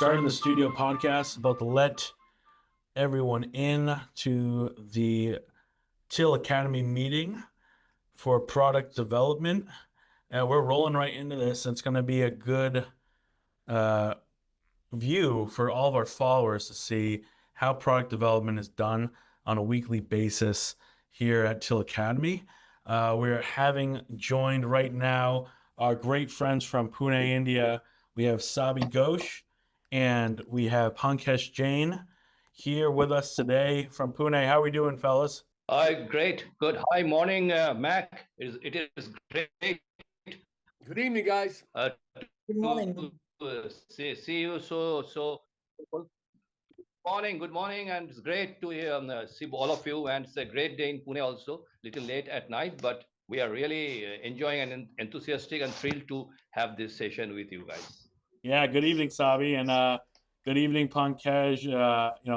starting the studio podcast, about to let everyone in to the Till Academy meeting for product development. And we're rolling right into this. It's going to be a good view for all of our followers to see how product development is done on a weekly basis here at Till Academy. We're having joined right now our great friends from Pune, India. We have Sabi Ghosh and we have Pankaj Jain here with us today from Pune. How are we doing, fellas? Hi, great. Good. Hi, morning, Mac. It is great Good evening, guys. Good to morning. see you. Good morning, and it's great to see all of you. And it's a great day in Pune also. Little late at night, but we are really enjoying and enthusiastic and thrilled to have this session with you guys. Yeah, good evening, Sabi, and good evening, Pankaj.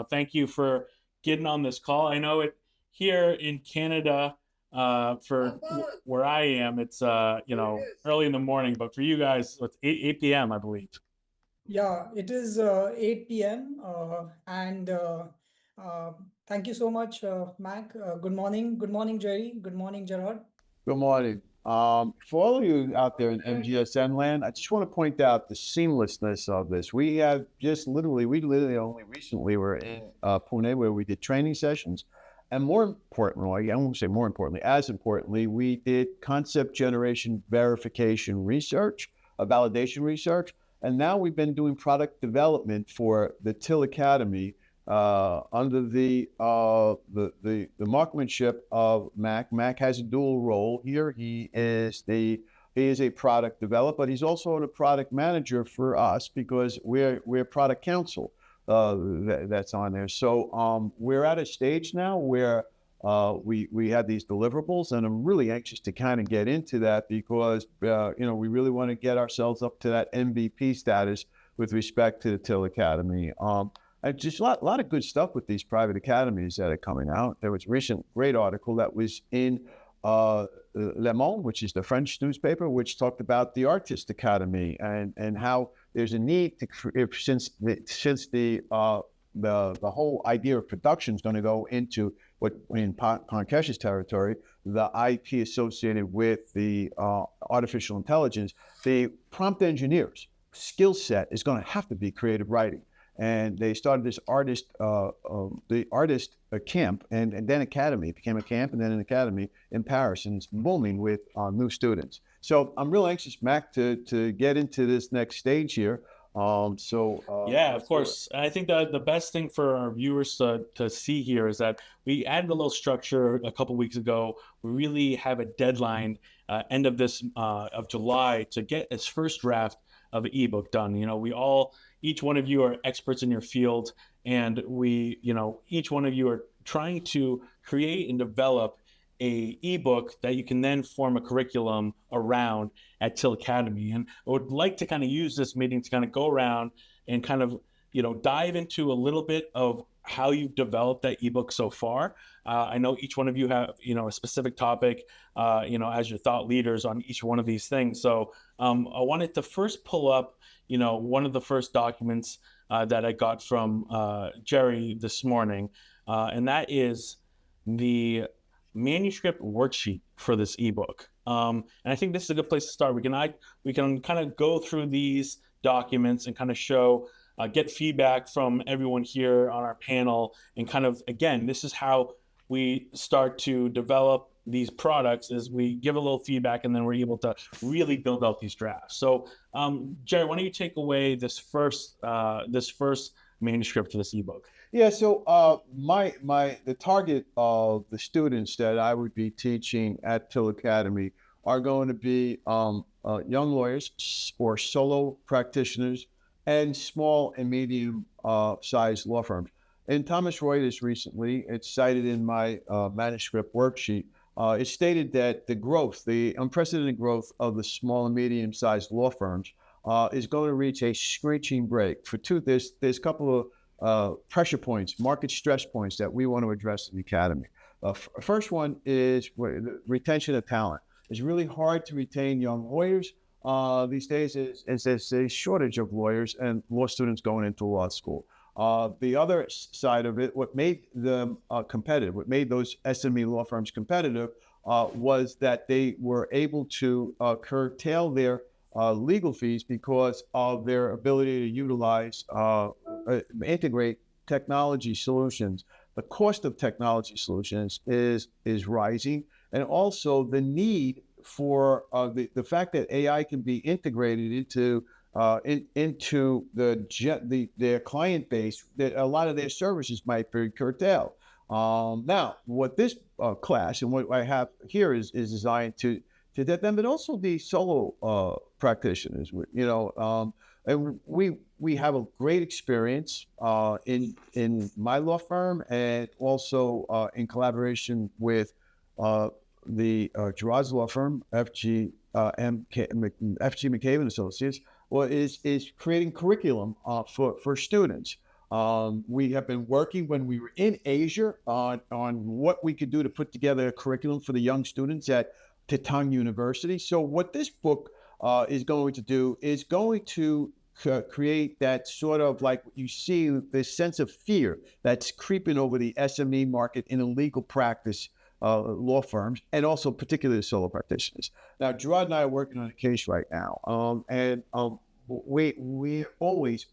Thank you for getting on this call. I know it here in Canada, where I am, it's early in the morning, but for you guys, it's 8 p.m. I believe. Yeah, it is 8 p.m. And thank you so much, Mac. Good morning. Good morning, Jerry. Good morning, Gerard. Good morning. For all of you out there in MGSN land, I just want to point out the seamlessness of this. We literally only recently were in Pune where we did training sessions. And more importantly, I won't say more importantly, as importantly, we did concept generation verification research, validation research. And now we've been doing product development for the Till Academy under the marksmanship of Mac. Mac has a dual role here. He is a product developer, but he's also a product manager for us because we're product counsel that's on there. So we're at a stage now where we have these deliverables, and I'm really anxious to kind of get into that because we really want to get ourselves up to that MVP status with respect to the Till Academy. Just a lot of good stuff with these private academies that are coming out. There was a recent great article that was in Le Monde, which is the French newspaper, which talked about the Artist Academy and how there's a need to, since the whole idea of production is going to go into what in Pankaj's territory, the IP associated with the artificial intelligence, the prompt engineers skill set is going to have to be creative writing. And they started this the artist camp and then academy. It became a camp and then an academy in Paris, and it's booming with new students. So I'm real anxious, Mac, to get into this next stage here. Yeah, of course. I think that the best thing for our viewers to see here is that we added a little structure a couple weeks ago. We really have a deadline, end of of July, to get this first draft of an ebook done. Each one of you are experts in your field, and each one of you are trying to create and develop a ebook that you can then form a curriculum around at Till Academy. And I would like to kind of use this meeting to kind of go around and kind of dive into a little bit of how you've developed that ebook so far. I know each one of you have a specific topic as your thought leaders on each one of these things. So I wanted to first pull up one of the first documents that I got from Jerry this morning, and that is the manuscript worksheet for this ebook. And I think this is a good place to start. We can kind of go through these documents and kind of show, get feedback from everyone here on our panel, and kind of, again, this is how we start to develop these products, is we give a little feedback and then we're able to really build out these drafts. So Jerry, why don't you take away this first manuscript for this ebook? Yeah, so the target of the students that I would be teaching at Till Academy are going to be young lawyers or solo practitioners and small and medium sized law firms. In Thomas Reuters recently, it's cited in my manuscript worksheet, it stated that the unprecedented growth of the small and medium sized law firms is going to reach a screeching break. There's a couple of pressure points, market stress points that we want to address in the academy. First one is retention of talent. It's really hard to retain young lawyers these days is there's a shortage of lawyers and law students going into law school. The other side of it, what made them competitive, what made those SME law firms competitive, was that they were able to curtail their legal fees because of their ability to utilize, integrate technology solutions. The cost of technology solutions is rising, and also the need for the fact that AI can be integrated into into their client base, that a lot of their services might be curtailed. Now, what this class and what I have here is designed to get them, but also the solo practitioners. And we have a great experience in my law firm, and also in collaboration with the Gerard's law firm, FG McCabe and Associates. Well, is creating curriculum for students. We have been working when we were in Asia on what we could do to put together a curriculum for the young students at Tetang University. So what this book is going to do is going to create that sort of, like you see, this sense of fear that's creeping over the SME market in a legal practice law firms, and also particularly solo practitioners. Now, Gerard and I are working on a case right now, and we're always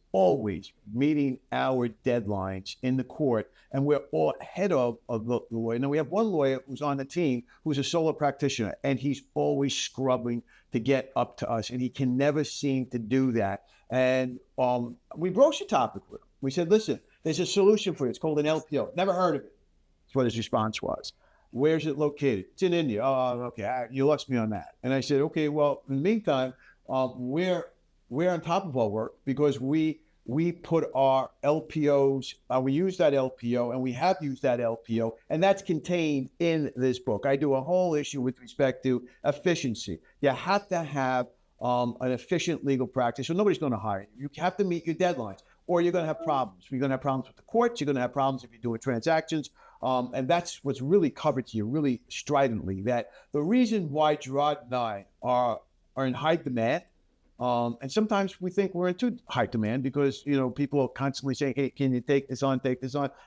meeting our deadlines in the court, and we're all ahead of the lawyer. Now, we have one lawyer who's on the team who's a solo practitioner, and he's always scrubbing to get up to us, and he can never seem to do that. And we broached the topic with him. We said, listen, there's a solution for you. It's called an LPO. Never heard of it. That's what his response was. Where's it located? It's in India. Oh, okay. You lost me on that. And I said, okay, well, in the meantime, we're on top of our work, because we put our LPOs, we use that LPO, and we have used that LPO, and that's contained in this book. I do a whole issue with respect to efficiency. You have to have an efficient legal practice, or nobody's going to hire you. You have to meet your deadlines, or you're going to have problems. You're going to have problems with the courts. You're going to have problems if you're doing transactions. And that's what's really covered here, really stridently, that the reason why Gerard and I are in high demand, and sometimes we think we're in too high demand, because people are constantly saying, hey, can you take this on,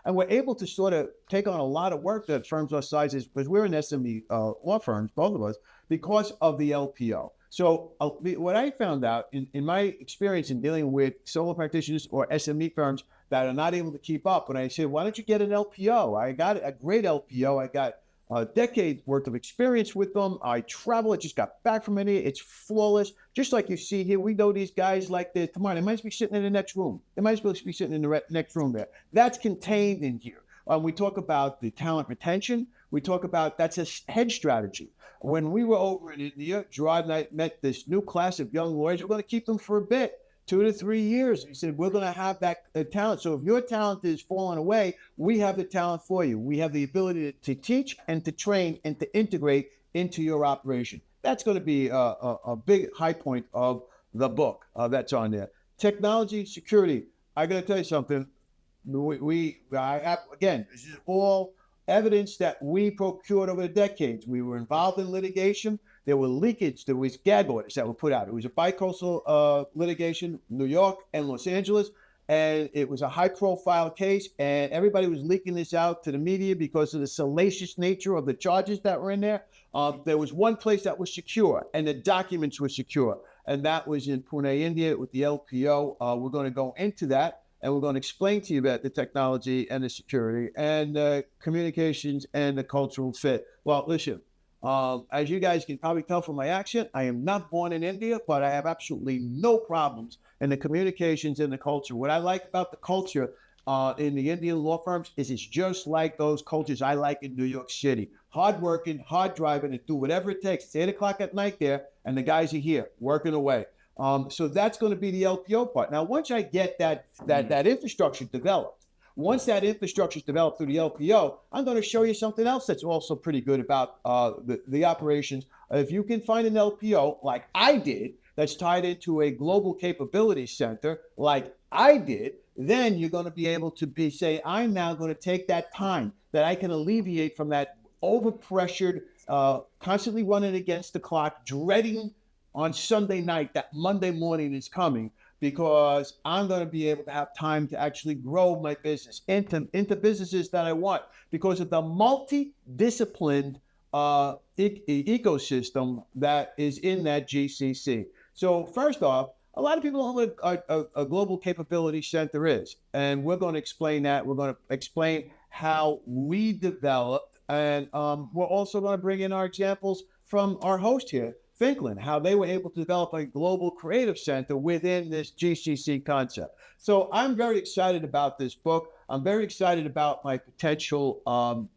and we're able to sort of take on a lot of work that firms our sizes, because we're in SME law firms, both of us, because of the LPO. So what I found out in my experience in dealing with solo practitioners or SME firms that are not able to keep up, when I said, why don't you get an LPO? I got a great LPO. I got a decade's worth of experience with them. I travel. I just got back from India. It's flawless. Just like you see here, we know these guys like tomorrow. They might be sitting in the next room. They might be sitting in the next room there. That's contained in here. We talk about the talent retention. We talk about, that's a hedge strategy. When we were over in India, Gerard and I met this new class of young lawyers. We're going to keep them for a bit, 2 to 3 years. He said, we're going to have that talent. So if your talent is falling away, we have the talent for you. We have the ability to teach and to train and to integrate into your operation. That's going to be a big high point of the book that's on there. Technology, security. I got to tell you something. I have, again, this is all evidence that we procured over the decades. We were involved in litigation. There were leakage. There was gag orders that were put out. It was a bicoastal litigation, New York and Los Angeles, and it was a high-profile case, and everybody was leaking this out to the media because of the salacious nature of the charges that were in there. There was one place that was secure, and the documents were secure, and that was in Pune, India, with the LPO. We're going to go into that, and we're going to explain to you about the technology and the security and the communications and the cultural fit. Well, listen, as you guys can probably tell from my accent, I am not born in India, but I have absolutely no problems in the communications and the culture. What I like about the culture in the Indian law firms is it's just like those cultures I like in New York City. Hard working, hard driving, and do whatever it takes. It's 8 o'clock at night there, and the guys are here working away. So that's going to be the LPO part. Now, once I get that infrastructure developed, once that infrastructure is developed through the LPO, I'm going to show you something else that's also pretty good about the operations. If you can find an LPO like I did, that's tied into a global capability center like I did, then you're going to be able to say, I'm now going to take that time that I can alleviate from that overpressured, constantly running against the clock, dreading on Sunday night that Monday morning is coming, because I'm going to be able to have time to actually grow my business into businesses that I want, because of the multi-disciplined ecosystem that is in that GCC. So first off, a lot of people don't know what a global capability center is, and we're going to explain that. We're going to explain how we developed, and we're also going to bring in our examples from our host here, Finklin, how they were able to develop a global creative center within this GCC concept. So I'm very excited about this book. I'm very excited about my potential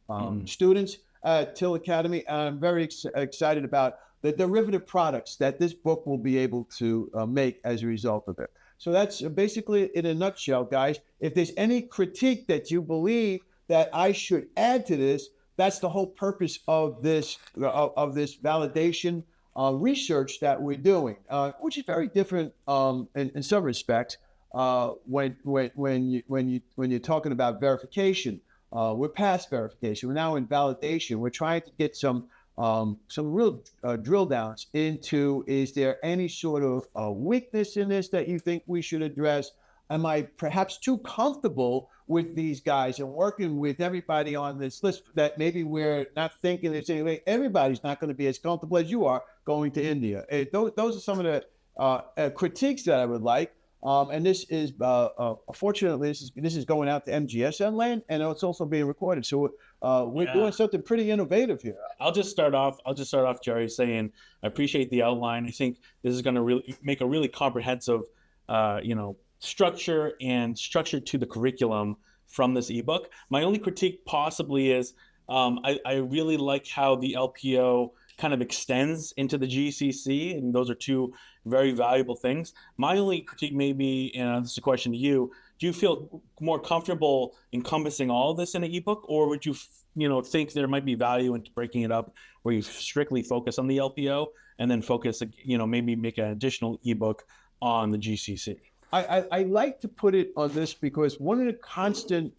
students at Till Academy. And I'm very excited about the derivative products that this book will be able to make as a result of it. So that's basically in a nutshell, guys. If there's any critique that you believe that I should add to this, that's the whole purpose of this validation research that we're doing, which is very different in some respects. When you're talking about verification, we're past verification. We're now in validation. We're trying to get some real drill downs into, is there any sort of weakness in this that you think we should address? Am I perhaps too comfortable with these guys and working with everybody on this list that maybe we're not thinking it's anyway? Everybody's not going to be as comfortable as you are going to India. Those are some of the critiques that I would like. And this is, fortunately, this is going out to MGSN land, and it's also being recorded. So we're doing something pretty innovative here. I'll just start off, Jerry, saying I appreciate the outline. I think this is going to really make a really comprehensive, structure to the curriculum from this ebook. My only critique possibly is I really like how the LPO kind of extends into the GCC, and those are two very valuable things. My only critique may be, and this is a question to you, do you feel more comfortable encompassing all of this in an ebook, or would you think there might be value in breaking it up where you strictly focus on the LPO and then focus, maybe make an additional ebook on the GCC? I like to put it on this because one of the constant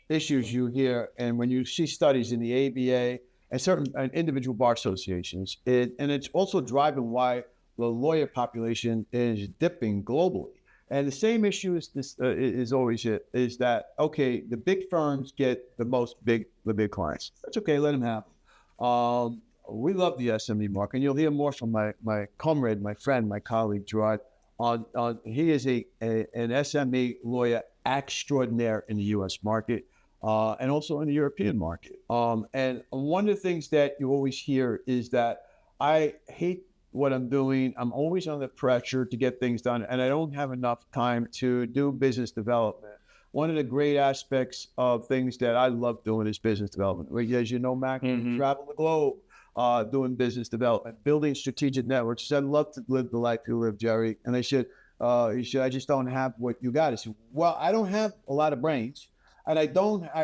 issues you hear, and when you see studies in the ABA and certain individual bar associations, and it's also driving why the lawyer population is dipping globally. And the same issue is always is that, okay, the big firms get the big clients. That's okay, let them have them. We love the SME market, and you'll hear more from my comrade, my friend, my colleague, Gerard. He is an SME lawyer extraordinaire in the U.S. market and also in the European market. And one of the things that you always hear is that I hate what I'm doing. I'm always under pressure to get things done, and I don't have enough time to do business development. One of the great aspects of things that I love doing is business development. As you know, Mac, travel the globe. Doing business development, building strategic networks. He said, I'd love to live the life you live, Jerry. And I said, I just don't have what you got. He said, well, I don't have a lot of brains, and I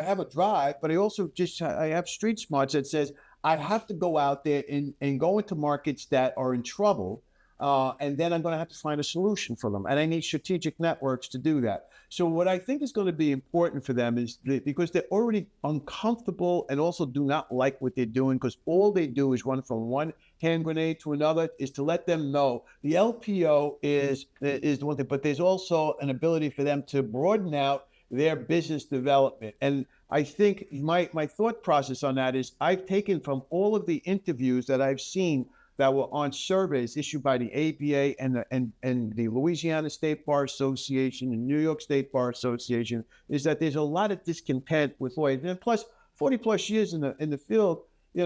have a drive, but I have street smarts that says I have to go out there and go into markets that are in trouble. And then I'm going to have to find a solution for them. And I need strategic networks to do that. So what I think is going to be important for them is because they're already uncomfortable and also do not like what they're doing, because all they do is run from one hand grenade to another, is to let them know the LPO is the one thing, but there's also an ability for them to broaden out their business development. And I think my thought process on that is I've taken from all of the interviews that I've seen that were on surveys issued by the ABA and the Louisiana State Bar Association and New York State Bar Association, is that there's a lot of discontent with lawyers. And plus, 40 plus years in the field, you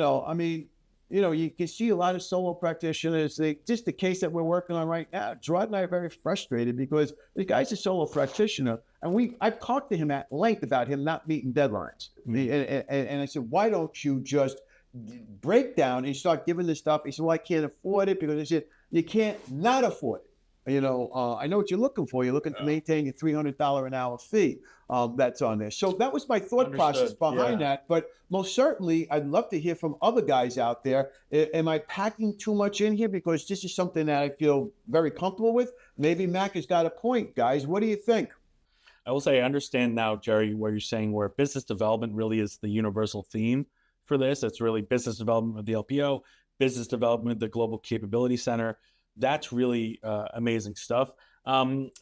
can see a lot of solo practitioners. Just the case that we're working on right now, Gerard and I are very frustrated because the guy's a solo practitioner, and I've talked to him at length about him not meeting deadlines. And I said, why don't you just break down and start giving this stuff? He said, well, I can't afford it. Because I said, you can't not afford it. I know what you're looking for. You're looking to maintain your $300 an hour fee that's on there. So that was my thought process behind that. But most certainly, I'd love to hear from other guys out there. Am I packing too much in here? Because this is something that I feel very comfortable with. Maybe Mac has got a point, guys. What do you think? I will say I understand now, Jerry, where you're saying where business development really is the universal theme for this. It's really business development of the LPO, business development, the Global Capability Center. That's really amazing stuff.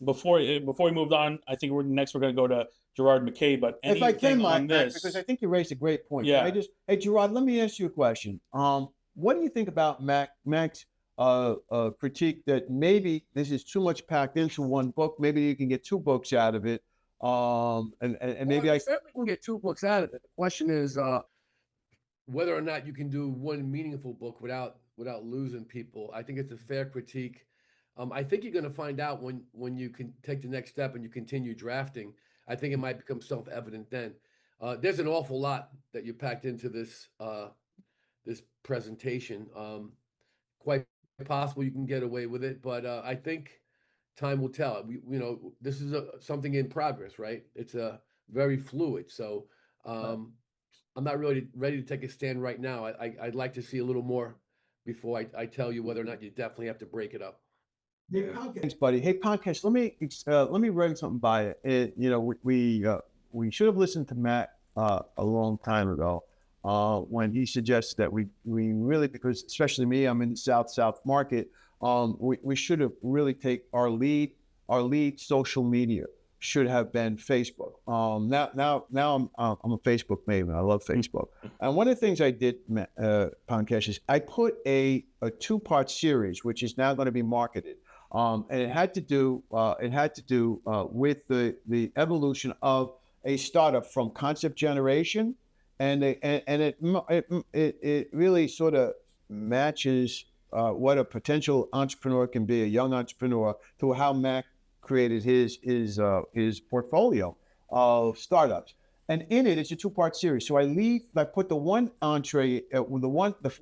Before we moved on, I think we're going to go to Gerard McKay. But If I anything can, on Mac, this? because I think you raised a great point. Yeah. Hey, Gerard, let me ask you a question. What do you think about Mac's critique that maybe this is too much packed into one book? Maybe you can get two books out of it. And maybe I certainly can get two books out of it. The question is whether or not you can do one meaningful book without losing people. I think it's a fair critique. I think you're going to find out when you can take the next step and you continue drafting. I think it might become self-evident then. There's an awful lot that you packed into this this presentation. Quite possible you can get away with it, but I think time will tell. This is something in progress, right? It's very fluid. So I'm not really ready to take a stand right now. I'd like to see a little more before I tell you whether or not you definitely have to break it up. Thanks, buddy. Hey, Podcast, let me run something by it. We should have listened to Matt a long time ago when he suggested that we really, because especially me, I'm in the South market. We should have really take our lead social media should have been Facebook. Now I'm a Facebook maven. I love Facebook. And one of the things I did, Pankaj, is I put a two-part series, which is now going to be marketed. And it had to do with the evolution of a startup from concept generation, and it really sort of matches what a potential entrepreneur can be, a young entrepreneur, to how Mac created his portfolio of startups. And in it, it's a two-part series. So I put the one entree, the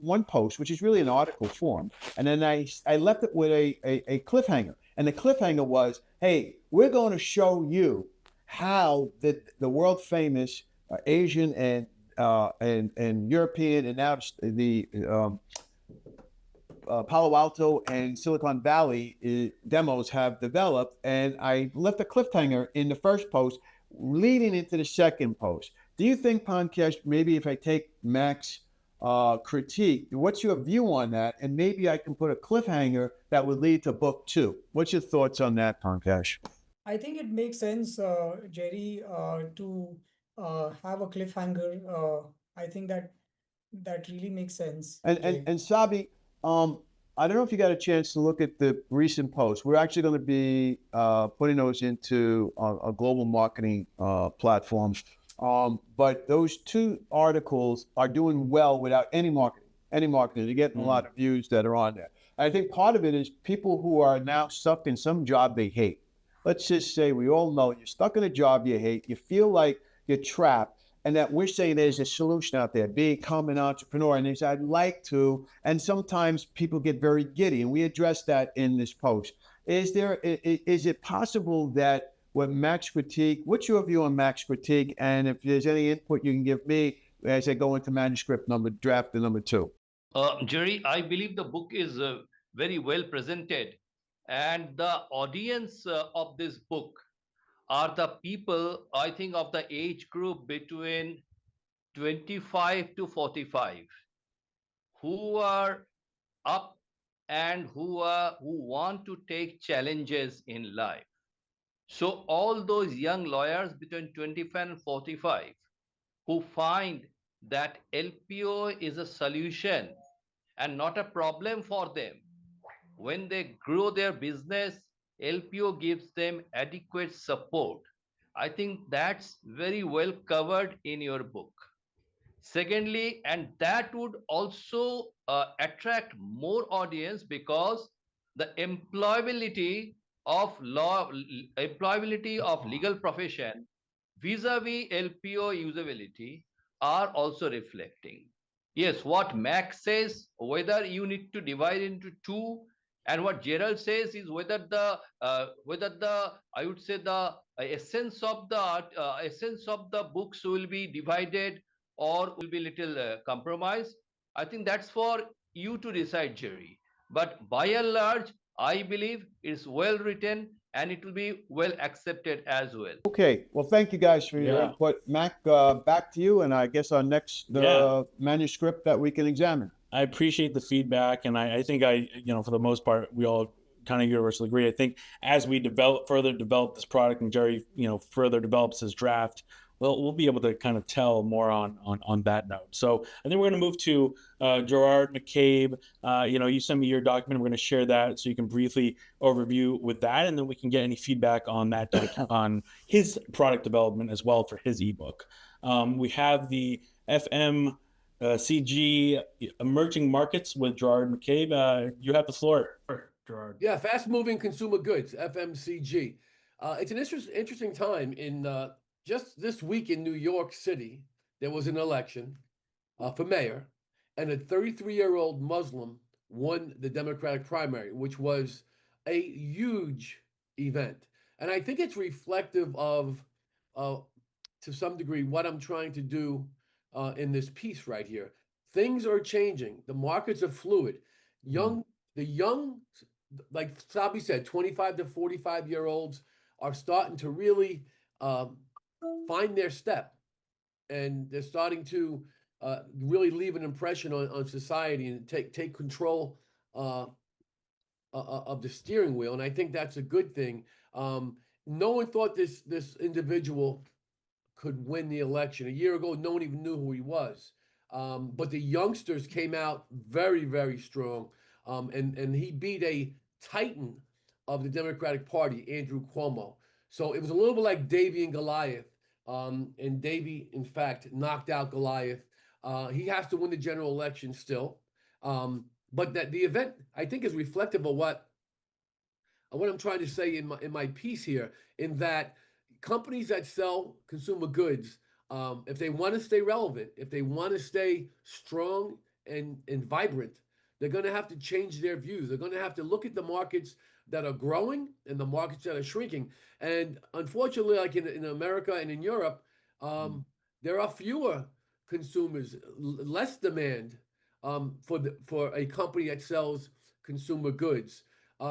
one post, which is really an article form, and then I left it with a cliffhanger. And the cliffhanger was, hey, we're going to show you how the world famous Asian and European and now the Palo Alto and Silicon Valley demos have developed. And I left a cliffhanger in the first post leading into the second post. Do you think, Pankaj, maybe if I take Mac's critique, what's your view on that? And maybe I can put a cliffhanger that would lead to book 2. What's your thoughts on that, Pankaj? I think it makes sense, Jerry, to have a cliffhanger. I think that really makes sense. And Sabi, I don't know if you got a chance to look at the recent posts. We're actually going to be putting those into a global marketing platform. But those 2 articles are doing well without any marketing. They're getting a lot of views that are on there. I think part of it is people who are now stuck in some job they hate. Let's just say we all know you're stuck in a job you hate. You feel like you're trapped. And that we're saying there's a solution out there, become an entrepreneur. And they say, I'd like to. And sometimes people get very giddy. And we address that in this post. Is it possible that with Mac's critique, what's your view on Mac's critique? And if there's any input you can give me as I go into draft number 2. Jerry, I believe the book is very well presented. And the audience of this book are the people, I think, of the age group between 25 to 45, who are up and who want to take challenges in life. So all those young lawyers between 25 and 45 who find that LPO is a solution and not a problem for them, when they grow their business, LPO gives them adequate support. I think that's very well covered in your book. Secondly, and that would also attract more audience, because the employability of legal profession vis-a-vis LPO usability are also reflecting. Yes, what Max says, whether you need to divide into 2, and what Gerald says is whether the I would say the essence of the books will be divided or will be little compromised. I think that's for you to decide, Jerry. But by and large, I believe it's well written and it will be well accepted as well. Okay. Well, thank you guys for your input. Mac, back to you, and I guess our next manuscript that we can examine. I appreciate the feedback, and I think for the most part, we all kind of universally agree. I think as we further develop this product, and Jerry, further develops his draft, we'll be able to kind of tell more on that note. So I think we're going to move to Gerard McCabe. You send me your document. We're going to share that so you can briefly overview with that, and then we can get any feedback on that on his product development as well for his ebook. We have the FM. CG Emerging Markets with Gerard McCabe. You have the floor, Gerard. Yeah, fast moving consumer goods, FMCG. It's an interesting time in just this week in New York City. There was an election for mayor, and a 33-year-old Muslim won the Democratic primary, which was a huge event. And I think it's reflective of, to some degree, what I'm trying to do in this piece right here. Things are changing. The markets are fluid. The young, like Sabi said, 25 to 45-year-olds are starting to really find their step, and they're starting to really leave an impression on society and take control of the steering wheel. And I think that's a good thing. No one thought this individual could win the election. A year ago, no one even knew who he was. But the youngsters came out very, very strong. And he beat a titan of the Democratic Party, Andrew Cuomo. So it was a little bit like Davy and Goliath. And Davy, in fact, knocked out Goliath. He has to win the general election still. But that the event, I think, is reflective of what I'm trying to say in my piece here, in that companies that sell consumer goods, if they want to stay relevant, if they want to stay strong and vibrant, they're going to have to change their views. They're going to have to look at the markets that are growing and the markets that are shrinking. And unfortunately, like in America and in Europe, there are fewer consumers, less demand for a company that sells consumer goods.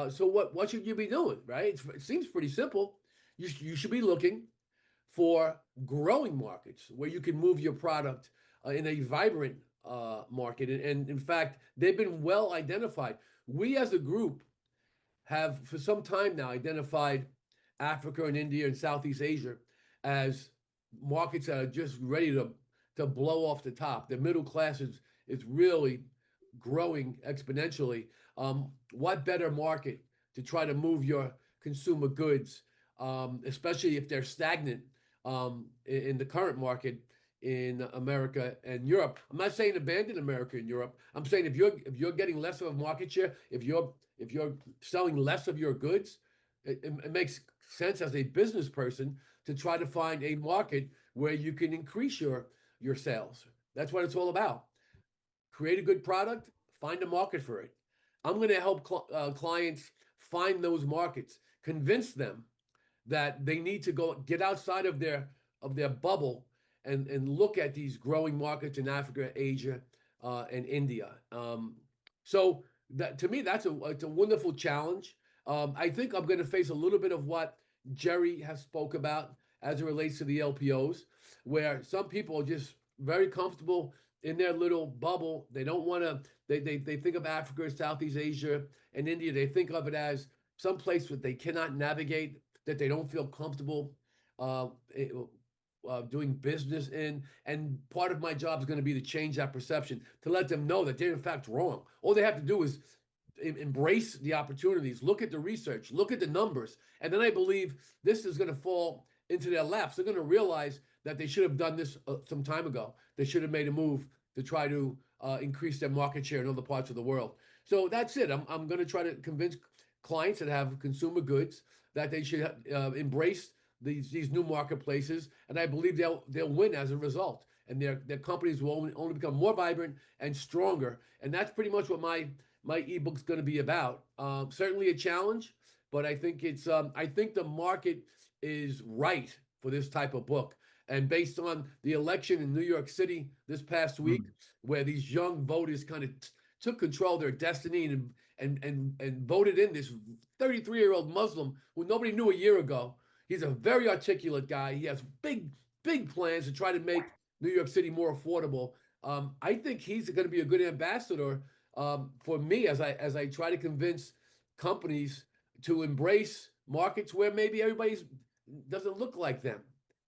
So what should you be doing, right? It seems pretty simple. You should be looking for growing markets where you can move your product in a vibrant market. And in fact, they've been well identified. We as a group have for some time now identified Africa and India and Southeast Asia as markets that are just ready to blow off the top. The middle class is really growing exponentially. What better market to try to move your consumer goods, especially if they're stagnant in the current market in America and Europe? I'm not saying abandon America and Europe. I'm saying if you're getting less of a market share, if you're selling less of your goods, it makes sense as a business person to try to find a market where you can increase your sales. That's what it's all about. Create a good product, find a market for it. I'm going to help clients find those markets, convince them that they need to go get outside of their bubble and look at these growing markets in Africa, Asia, and India. So that, to me, it's a wonderful challenge. I think I'm going to face a little bit of what Jerry has spoke about as it relates to the LPOs, where some people are just very comfortable in their little bubble. They don't want to. They think of Africa, Southeast Asia, and India. They think of it as some place that they cannot navigate, that they don't feel comfortable doing business in. And part of my job is going to be to change that perception, to let them know that they're in fact wrong. All they have to do is embrace the opportunities, look at the research, look at the numbers. And then I believe this is going to fall into their laps. They're going to realize that they should have done this some time ago. They should have made a move to try to increase their market share in other parts of the world. So that's it. I'm going to try to convince clients that have consumer goods that they should embrace these new marketplaces, and I believe they'll win as a result, and their companies will only become more vibrant and stronger. And that's pretty much what my ebook's going to be about. Certainly a challenge, but I think it's I think the market is right for this type of book. And based on the election in New York City this past week, where these young voters kind of took control of their destiny and voted in this 33-year-old Muslim who nobody knew a year ago. He's a very articulate guy. He has big plans to try to make New York City more affordable. I think he's going to be a good ambassador for me as I try to convince companies to embrace markets where maybe everybody's doesn't look like them.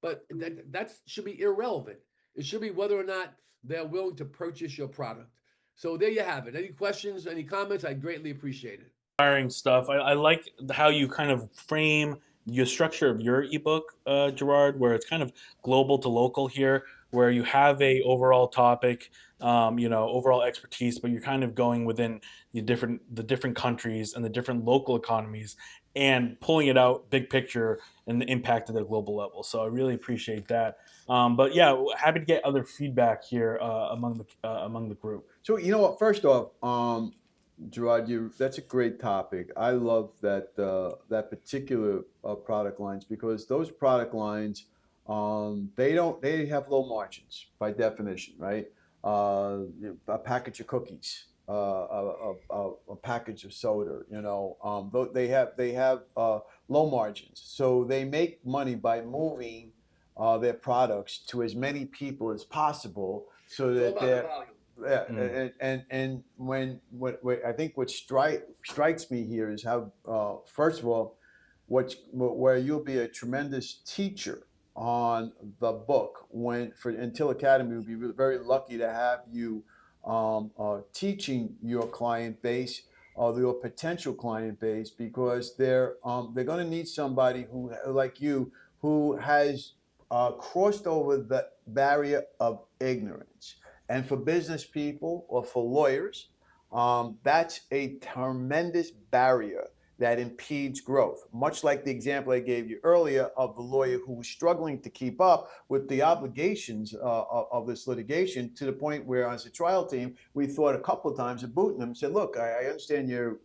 But that should be irrelevant. It should be whether or not they're willing to purchase your product. So there you have it. Any questions, any comments? I greatly appreciate it. Inspiring stuff. I like how you kind of frame your structure of your ebook, Gerard, where it's kind of global to local here, where you have a overall topic, overall expertise, but you're kind of going within the different countries and the different local economies and pulling it out big picture and the impact at the global level. So I really appreciate that. But yeah, happy to get other feedback here among the group. So you know what? First off, Gerard, that's a great topic. I love that particular product lines because those product lines, they have low margins by definition, right? A package of cookies, a package of soda, they have low margins, so they make money by moving their products to as many people as possible, so It's all that about the they're volume. yeah, Mm. and when what I think what strikes me here is how first of all, where you'll be a tremendous teacher on the book when for Until Academy would be very lucky to have you teaching your client base your potential client base because they're going to need somebody who like you who has crossed over the barrier of ignorance. And for business people or for lawyers, that's a tremendous barrier that impedes growth. Much like the example I gave you earlier of the lawyer who was struggling to keep up with the obligations of this litigation to the point where, as a trial team, we thought a couple of times of booting them. Said, "Look, I understand you're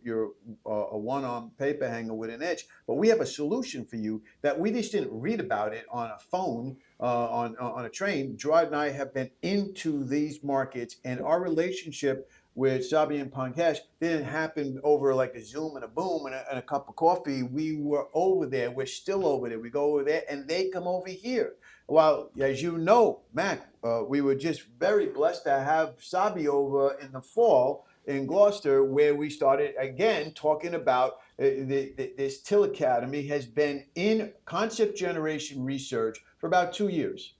a one-arm paper hanger with an itch, but we have a solution for you that we just didn't read about it on a phone." On a train, Gerard and I have been into these markets, and our relationship with Sabi and Pankaj didn't happen over like a Zoom and a boom and a cup of coffee. We were over there. We're still over there. We go over there, and they come over here. Well, as you know, Mac, we were just very blessed to have Sabi over in the fall in Gloucester, where we started again talking about this Till Academy has been in concept generation research for about 2 years.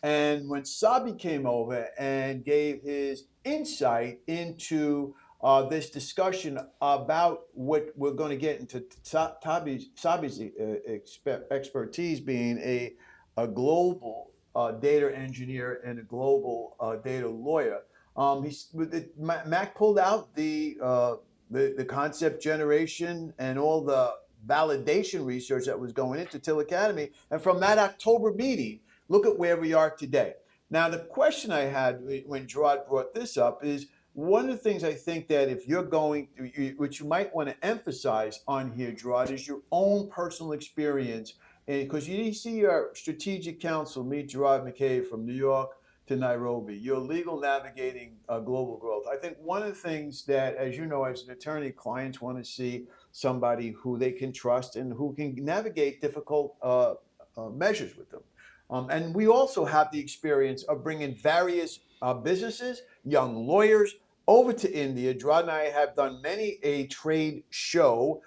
And when Sabi came over and gave his insight into this discussion about what we're going to get into Sabi's expertise being a global data engineer and a global data lawyer, Mac pulled out the concept generation and all the validation research that was going into Till Academy. And from that October meeting, look at where we are today. Now, the question I had when Gerard brought this up is one of the things I think that if you're going, which you might want to emphasize on here, Gerard, is your own personal experience. Because you see your strategic counsel, meet Gerard McCabe from New York to Nairobi, your legal navigating global growth. I think one of the things that, as you know, as an attorney, clients want to see somebody who they can trust and who can navigate difficult measures with them. And we also have the experience of bringing various businesses, young lawyers over to India. Gerard and I have done many a trade show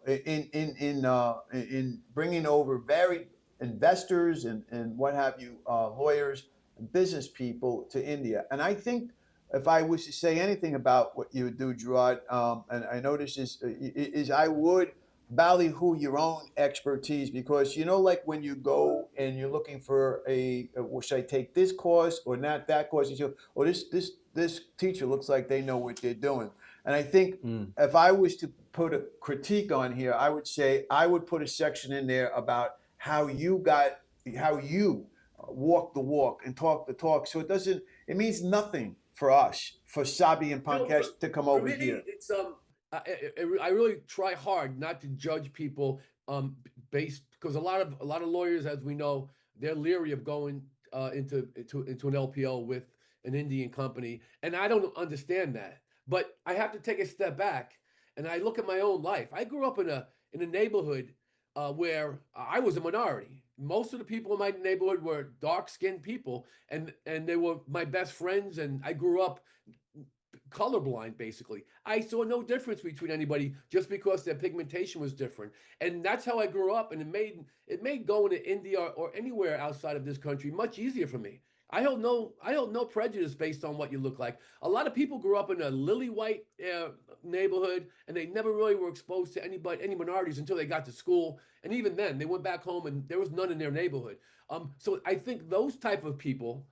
in bringing over varied investors and what have you, lawyers, business people to India. And I think if I was to say anything about what you would do, Gerard, and I know this is I would ballyhoo your own expertise because like when you go and you're looking for should I take this course or not that course, you say, oh, this teacher looks like they know what they're doing. And I think if I was to put a critique on here, I would say I would put a section in there about how you walk the walk and talk the talk. So it means nothing for us, for Sabi and Pankaj to come over here. It's I really try hard not to judge people based because a lot of lawyers, as we know, they're leery of going into an LPO with an Indian company, and I don't understand that. But I have to take a step back and I look at my own life. I grew up in a neighborhood where I was a minority. most of the people in my neighborhood were dark-skinned people, and they were my best friends, and I grew up colorblind basically. I saw no difference between anybody just because their pigmentation was different. And that's how I grew up, and it made going to India or anywhere outside of this country much easier for me. I hold no prejudice based on what you look like. A lot of people grew up in a lily white neighborhood, and they never really were exposed to any minorities until they got to school. And even then, they went back home, and there was none in their neighborhood. So I think those type of people,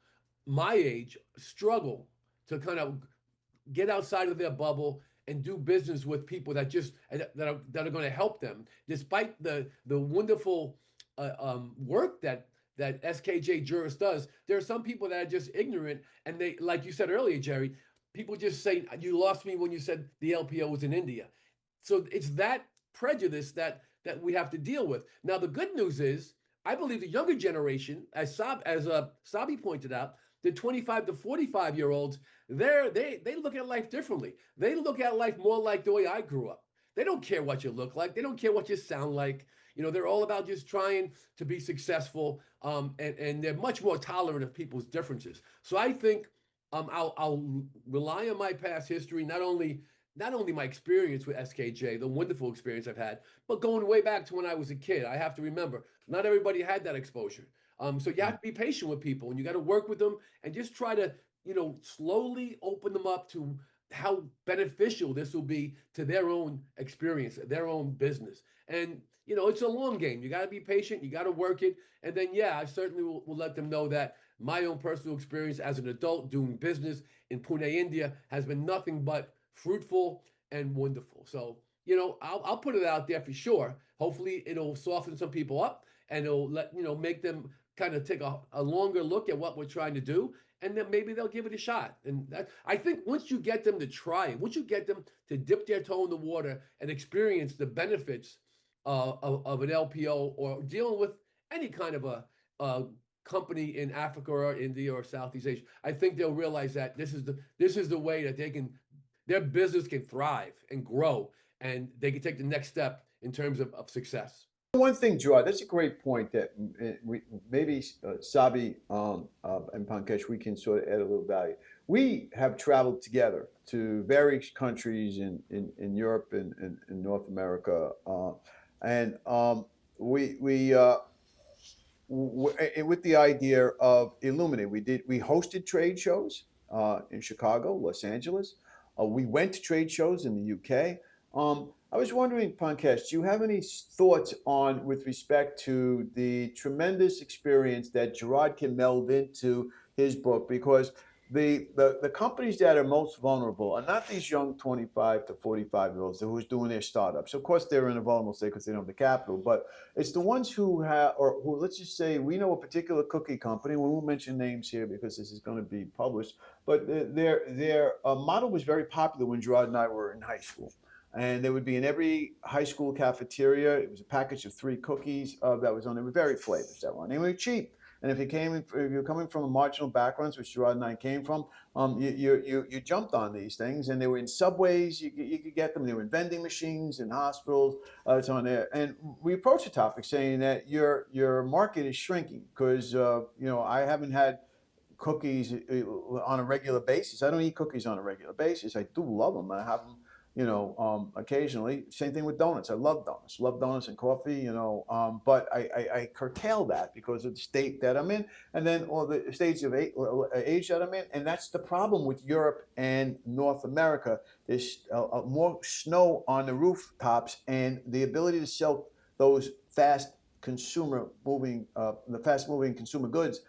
my age, struggle to kind of get outside of their bubble and do business with people that are going to help them, despite the wonderful work that SKJ Juris does. There are some people that are just ignorant, and they, like you said earlier, Jerry, people just say you lost me when you said the LPO was in India. So it's that prejudice that we have to deal with. Now the good news is, I believe the younger generation, as Sabi pointed out, the 25 to 45-year-olds, they look at life differently. They look at life more like the way I grew up. They don't care what you look like. They don't care what you sound like. They're all about just trying to be successful, and they're much more tolerant of people's differences. So I think I'll rely on my past history, not only my experience with SKJ, the wonderful experience I've had, but going way back to when I was a kid. I have to remember, not everybody had that exposure. So you have to be patient with people, and you got to work with them and just try to, slowly open them up to how beneficial this will be to their own experience, their own business. And, it's a long game. You got to be patient. You got to work it. And then, yeah, I certainly will let them know that my own personal experience as an adult doing business in Pune, India has been nothing but fruitful and wonderful. So, I'll put it out there for sure. Hopefully it'll soften some people up, and it'll make them kind of take a longer look at what we're trying to do, and then maybe they'll give it a shot. And I think once you get them to try it, once you get them to dip their toe in the water and experience the benefits of an LPO, or dealing with any kind of a company in Africa or India or Southeast Asia, I think they'll realize that this is the way that their business can thrive and grow, and they can take the next step in terms of success. One thing, Gerard, that's a great point that maybe Sabi and Pankesh, we can sort of add a little value. We have traveled together to various countries in Europe and in North America, and with the idea of illuminate, we hosted trade shows in Chicago, Los Angeles. We went to trade shows in the UK. I was wondering, Pankesh, do you have any thoughts on with respect to the tremendous experience that Gerard can meld into his book? Because the companies that are most vulnerable are not these young 25 to 45-year-olds who's doing their startups. Of course, they're in a vulnerable state because they don't have the capital, but it's the ones who have, or who, let's just say, we know a particular cookie company. We won't mention names here because this is going to be published, but their model was very popular when Gerard and I were in high school. And they would be in every high school cafeteria. It was a package of 3 cookies that was on. They were very flavors that one. They were cheap. And if you're coming from a marginal background, which Gerard and I came from, you jumped on these things. And they were in subways. You could get them. They were in vending machines in hospitals. It's on there. And we approached the topic saying that your market is shrinking because I haven't had cookies on a regular basis. I don't eat cookies on a regular basis. I do love them. I have them occasionally. Same thing with donuts. I love donuts and coffee, but I curtail that because of the state that I'm in, and then or the stage of age that I'm in. And that's the problem with Europe and North America. There's more snow on the rooftops, and the ability to sell those fast moving consumer goods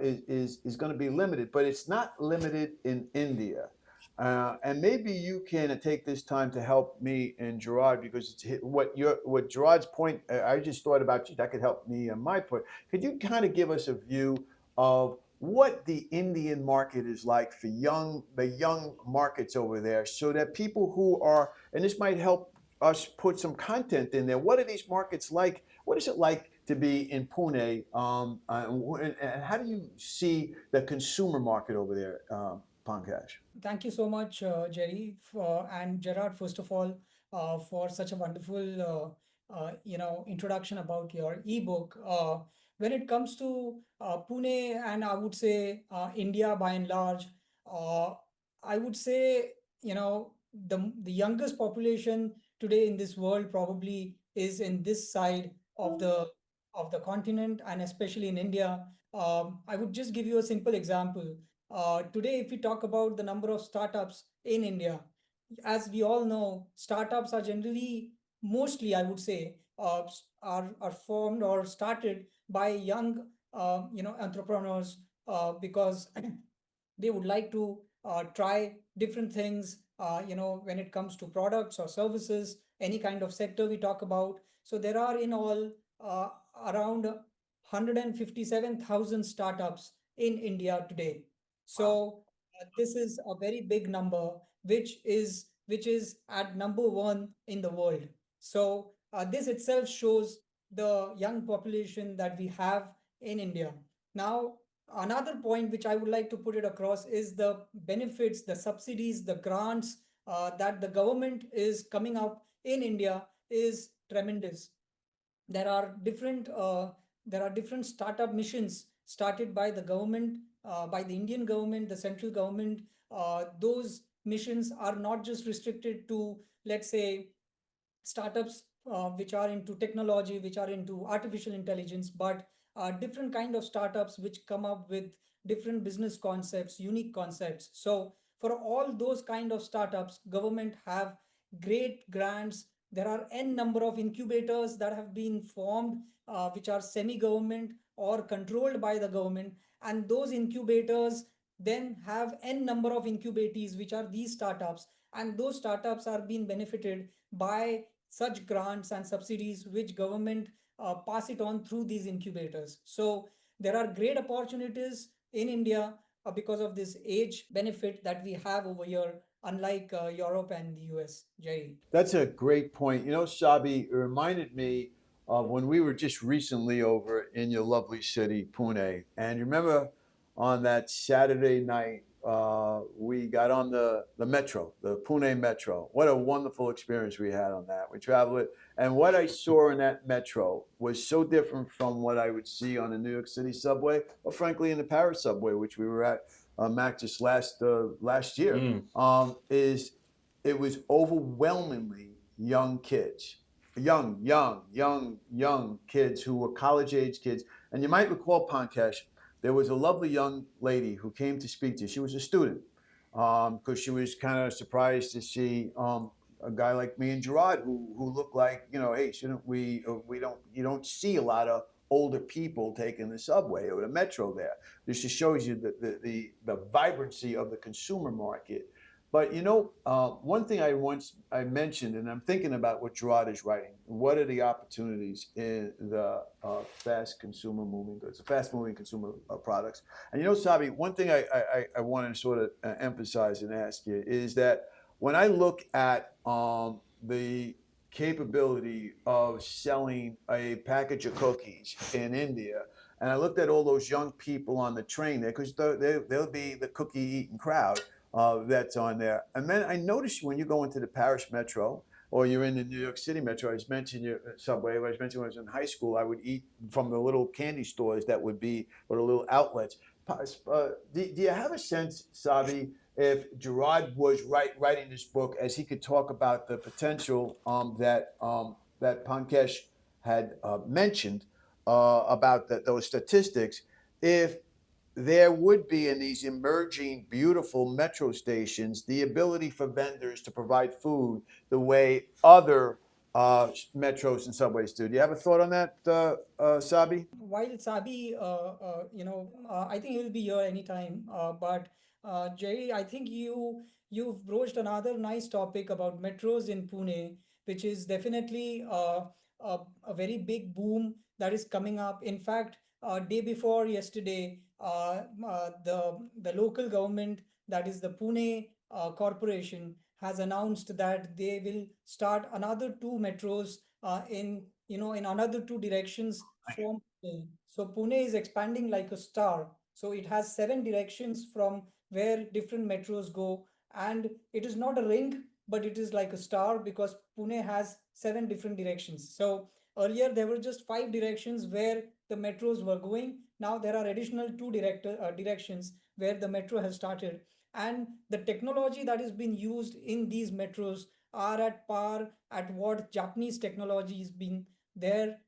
is going to be limited, but it's not limited in India. And maybe you can take this time to help me and Gerard, because it's what Gerard's point. I just thought about you. That could help me and my point. Could you kind of give us a view of what the Indian market is like for the young markets over there, so that people who are, and this might help us put some content in there. What are these markets like? What is it like to be in Pune? And how do you see the consumer market over there, Pankaj? Thank you so much, Jerry, and Gerard, first of all, for such a wonderful, introduction about your ebook. when it comes to Pune, and I would say India by and large, uh, I would say, the youngest population today in this world probably is in this side of the continent, and especially in India. I would just give you a simple example. Today, if we talk about the number of startups in India, as we all know, startups are generally, mostly, I would say, are formed or started by young, entrepreneurs, because they would like to try different things, when it comes to products or services, any kind of sector we talk about. So there are in all around 157,000 startups in India today. So this is a very big number, which is at number one in the world. So this itself shows the young population that we have in India. Now, another point which I would like to put it across is the benefits, the subsidies, the grants that the government is coming up in India is tremendous. There are different startup missions started by the government, by the Indian government, the central government. Those missions are not just restricted to, let's say, startups which are into technology, which are into artificial intelligence, but different kind of startups which come up with different business concepts, unique concepts. So for all those kind of startups, government have great grants. There are n number of incubators that have been formed, which are semi-government or controlled by the government, and those incubators then have n number of incubatees, which are these startups, and those startups are being benefited by such grants and subsidies which government pass it on through these incubators. So there are great opportunities in India because of this age benefit that we have over here, unlike Europe and the US. Jay. That's a great point. You know, Sabi, it reminded me of when we were just recently over in your lovely city, Pune. And you remember on that Saturday night, we got on the metro, the Pune metro. What a wonderful experience we had on that. We traveled it. And what I saw in that metro was so different from what I would see on the New York City subway, or frankly in the Paris subway, which we were at, Mac, just last year. Is it was overwhelmingly young kids, young kids who were college age kids. And you might recall, Pankesh, there was a lovely young lady who came to speak to you. She was a student because she was kind of surprised to see a guy like me and Gerard who looked like, hey, shouldn't we don't, you don't see a lot of older people taking the subway or the metro there. This just shows you the vibrancy of the consumer market. But one thing I mentioned, and I'm thinking about what Gerard is writing. What are the opportunities in the fast consumer moving goods, the fast moving consumer products? And Sabi, one thing I want to sort of emphasize and ask you is that when I look at the capability of selling a package of cookies in India, and I looked at all those young people on the train there, because they'll be the cookie eating crowd that's on there. And then I noticed when you go into the Paris metro or you're in the New York City metro, I just mentioned your subway. I mentioned when I was in high school, I would eat from the little candy stores that would be, or the little outlets. Do you have a sense, Sabi, if Gerard was writing this book, as he could talk about the potential that Pankesh had mentioned about those statistics, if there would be in these emerging beautiful metro stations the ability for vendors to provide food the way other metros and subways do. Do you have a thought on that, Sabi? While Sabi, I think he will be here anytime. But Jerry, I think you've broached another nice topic about metros in Pune, which is definitely a very big boom that is coming up. In fact, day before yesterday, the local government, that is the Pune Corporation, has announced that they will start another two metros in another two directions from Pune. So Pune is expanding like a star. So it has seven directions from where different metros go, and it is not a ring, but it is like a star because Pune has seven different directions. So earlier there were just five directions where the metros were going. Now there are additional two directions where the metro has started, and the technology that is being used in these metros are at par at what Japanese technology is being there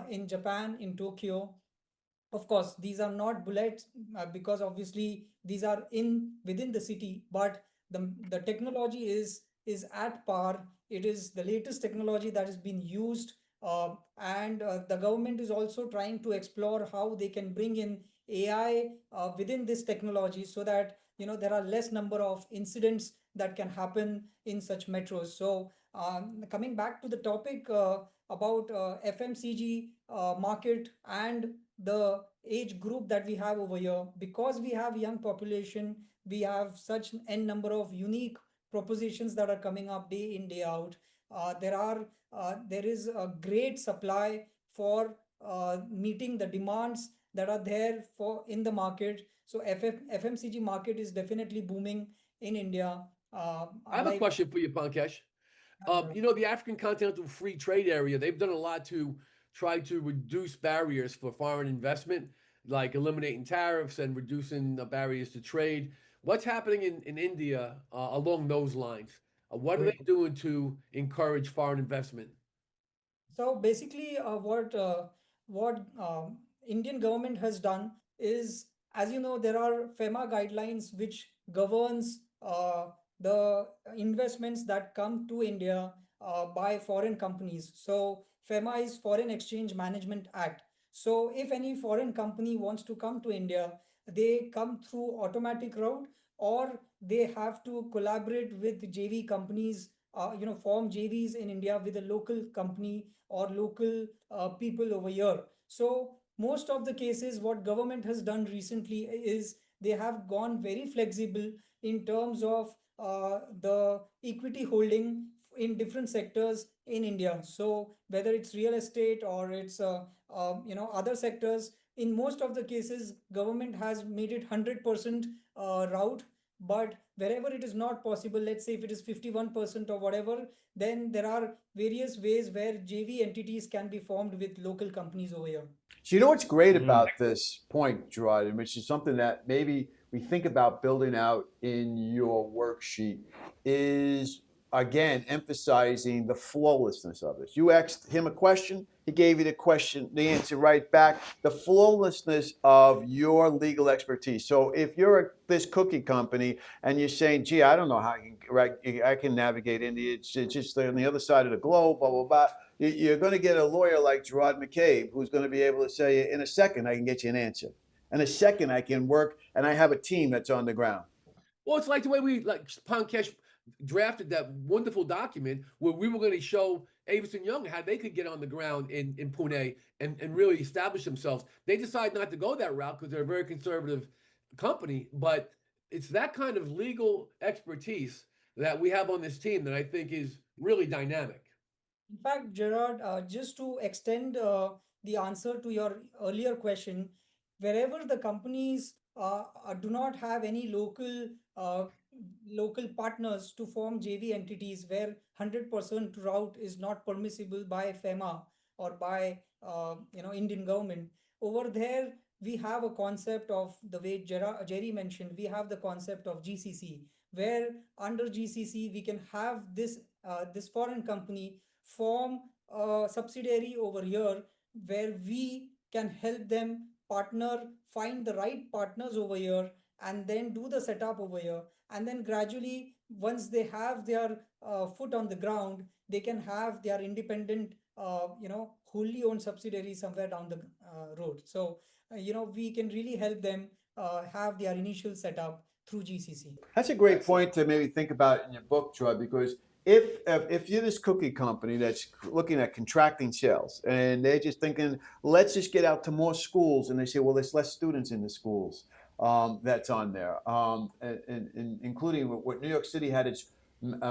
in Japan, in Tokyo. Of course, these are not bullets because obviously these are in within the city, but the technology is at par. It is the latest technology that is being used, and the government is also trying to explore how they can bring in AI within this technology, so that there are less number of incidents that can happen in such metros. So coming back to the topic about FMCG market and the age group that we have over here, because we have young population, we have such n number of unique propositions that are coming up day in day out. There is a great supply for meeting the demands that are there for in the market. So FMCG market is definitely booming in India. I have a Unlike question for you, Pankesh. The African Continental Free Trade Area, they've done a lot to try to reduce barriers for foreign investment, like eliminating tariffs and reducing the barriers to trade. What's happening in India along those lines? What are they doing to encourage foreign investment? So basically, what Indian government has done is, as you know, there are FEMA guidelines which governs the investments that come to India by foreign companies. So FEMA is Foreign Exchange Management Act. So if any foreign company wants to come to India, they come through automatic route, or they have to collaborate with JV companies, form JVs in India with a local company or local people over here. So most of the cases, what government has done recently is they have gone very flexible in terms of the equity holding in different sectors in India. So whether it's real estate or it's other sectors, in most of the cases, government has made it 100% route. But wherever it is not possible, let's say if it is 51% or whatever, then there are various ways where JV entities can be formed with local companies over here. So you know what's great about this point, Gerard, and which is something that maybe we think about building out in your worksheet, is again emphasizing the flawlessness of it. You asked him a question, he gave you the answer right back. The flawlessness of your legal expertise. So if you're this cookie company and you're saying, "Gee, I don't know how I can navigate India. It's just on the other side of the globe," blah blah blah. You're going to get a lawyer like Gerard McCabe, who's going to be able to say, in a second, I can get you an answer. In a second, I can work, and I have a team that's on the ground. Well, it's like the way Pankesh drafted that wonderful document where we were going to show Avis and Young how they could get on the ground in Pune and really establish themselves. They decided not to go that route because they're a very conservative company, but it's that kind of legal expertise that we have on this team that I think is really dynamic. In fact, Gerard, just to extend the answer to your earlier question, wherever the companies do not have any local partners to form JV entities, where 100% route is not permissible by FEMA or by Indian government, over there we have a concept of, the way Jerry mentioned, we have the concept of GCC, where under GCC we can have this foreign company form a subsidiary over here, where we can help them partner, find the right partners over here, and then do the setup over here. And then gradually, once they have their foot on the ground, they can have their independent, wholly owned subsidiary somewhere down the road. So, we can really help them have their initial setup through GCC. That's a great point to maybe think about in your book, Troy, because if you're this cookie company that's looking at contracting sales and they're just thinking, let's just get out to more schools, and they say, well, there's less students in the schools that's on there, and including what New York City had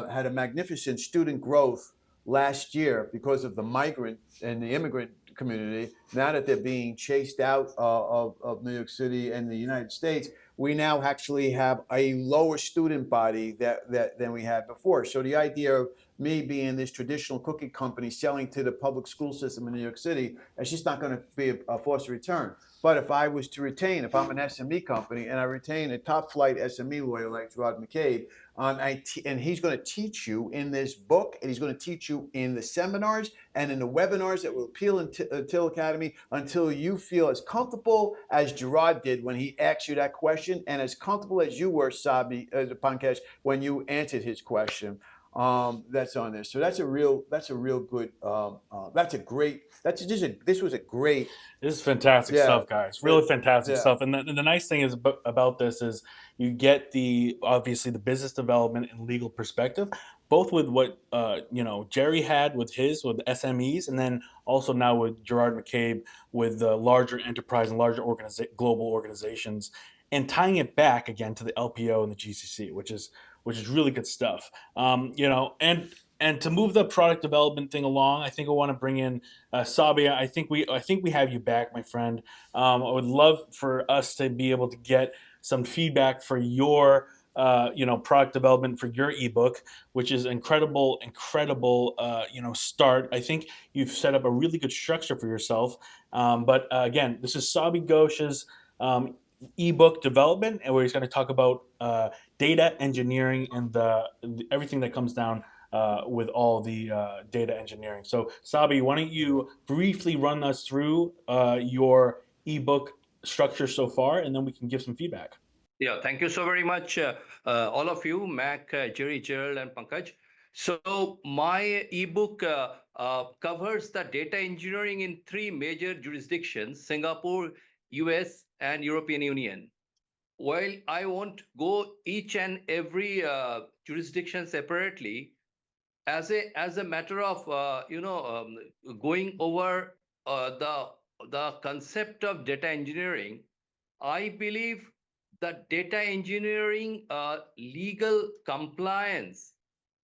had a magnificent student growth last year because of the migrant and the immigrant community. Now that they're being chased out of New York City and the United States, we now actually have a lower student body than we had before. So the idea of me being this traditional cookie company selling to the public school system in New York City, it's just not going to be a forced return. But if I was to retain, if I'm an SME company and I retain a top flight SME lawyer like Gerard McCabe, and he's going to teach you in this book, and he's going to teach you in the seminars and in the webinars that will appeal in Till Academy until you feel as comfortable as Gerard did when he asked you that question, and as comfortable as you were, Sabi Pankaj, when you answered his question. That's on there. So that's a real good. This was a great. This is fantastic stuff, guys. Really fantastic stuff. And the nice thing is about this is you get obviously the business development and legal perspective, both with what Jerry had with SMEs, and then also now with Gerard McCabe with the larger enterprise and larger global organizations, and tying it back again to the LPO and the GCC, which is really good stuff. And to move the product development thing along, I think I want to bring in Sabia. I think we have you back, my friend. I would love for us to be able to get some feedback for your product development for your ebook, which is incredible start. I think you've set up a really good structure for yourself. But again, this is Sabi Ghosh's ebook development, and we're going to talk about data engineering and everything that comes down with all the data engineering. So Sabi, why don't you briefly run us through your ebook structure so far, and then we can give some feedback. Yeah, thank you so very much, all of you, Mac, Jerry, Gerald, and Pankaj. So my ebook covers the data engineering in 3 major jurisdictions: Singapore, US, and European Union. While I won't go each and every jurisdiction separately, as a matter of going over the concept of data engineering, I believe that data engineering legal compliance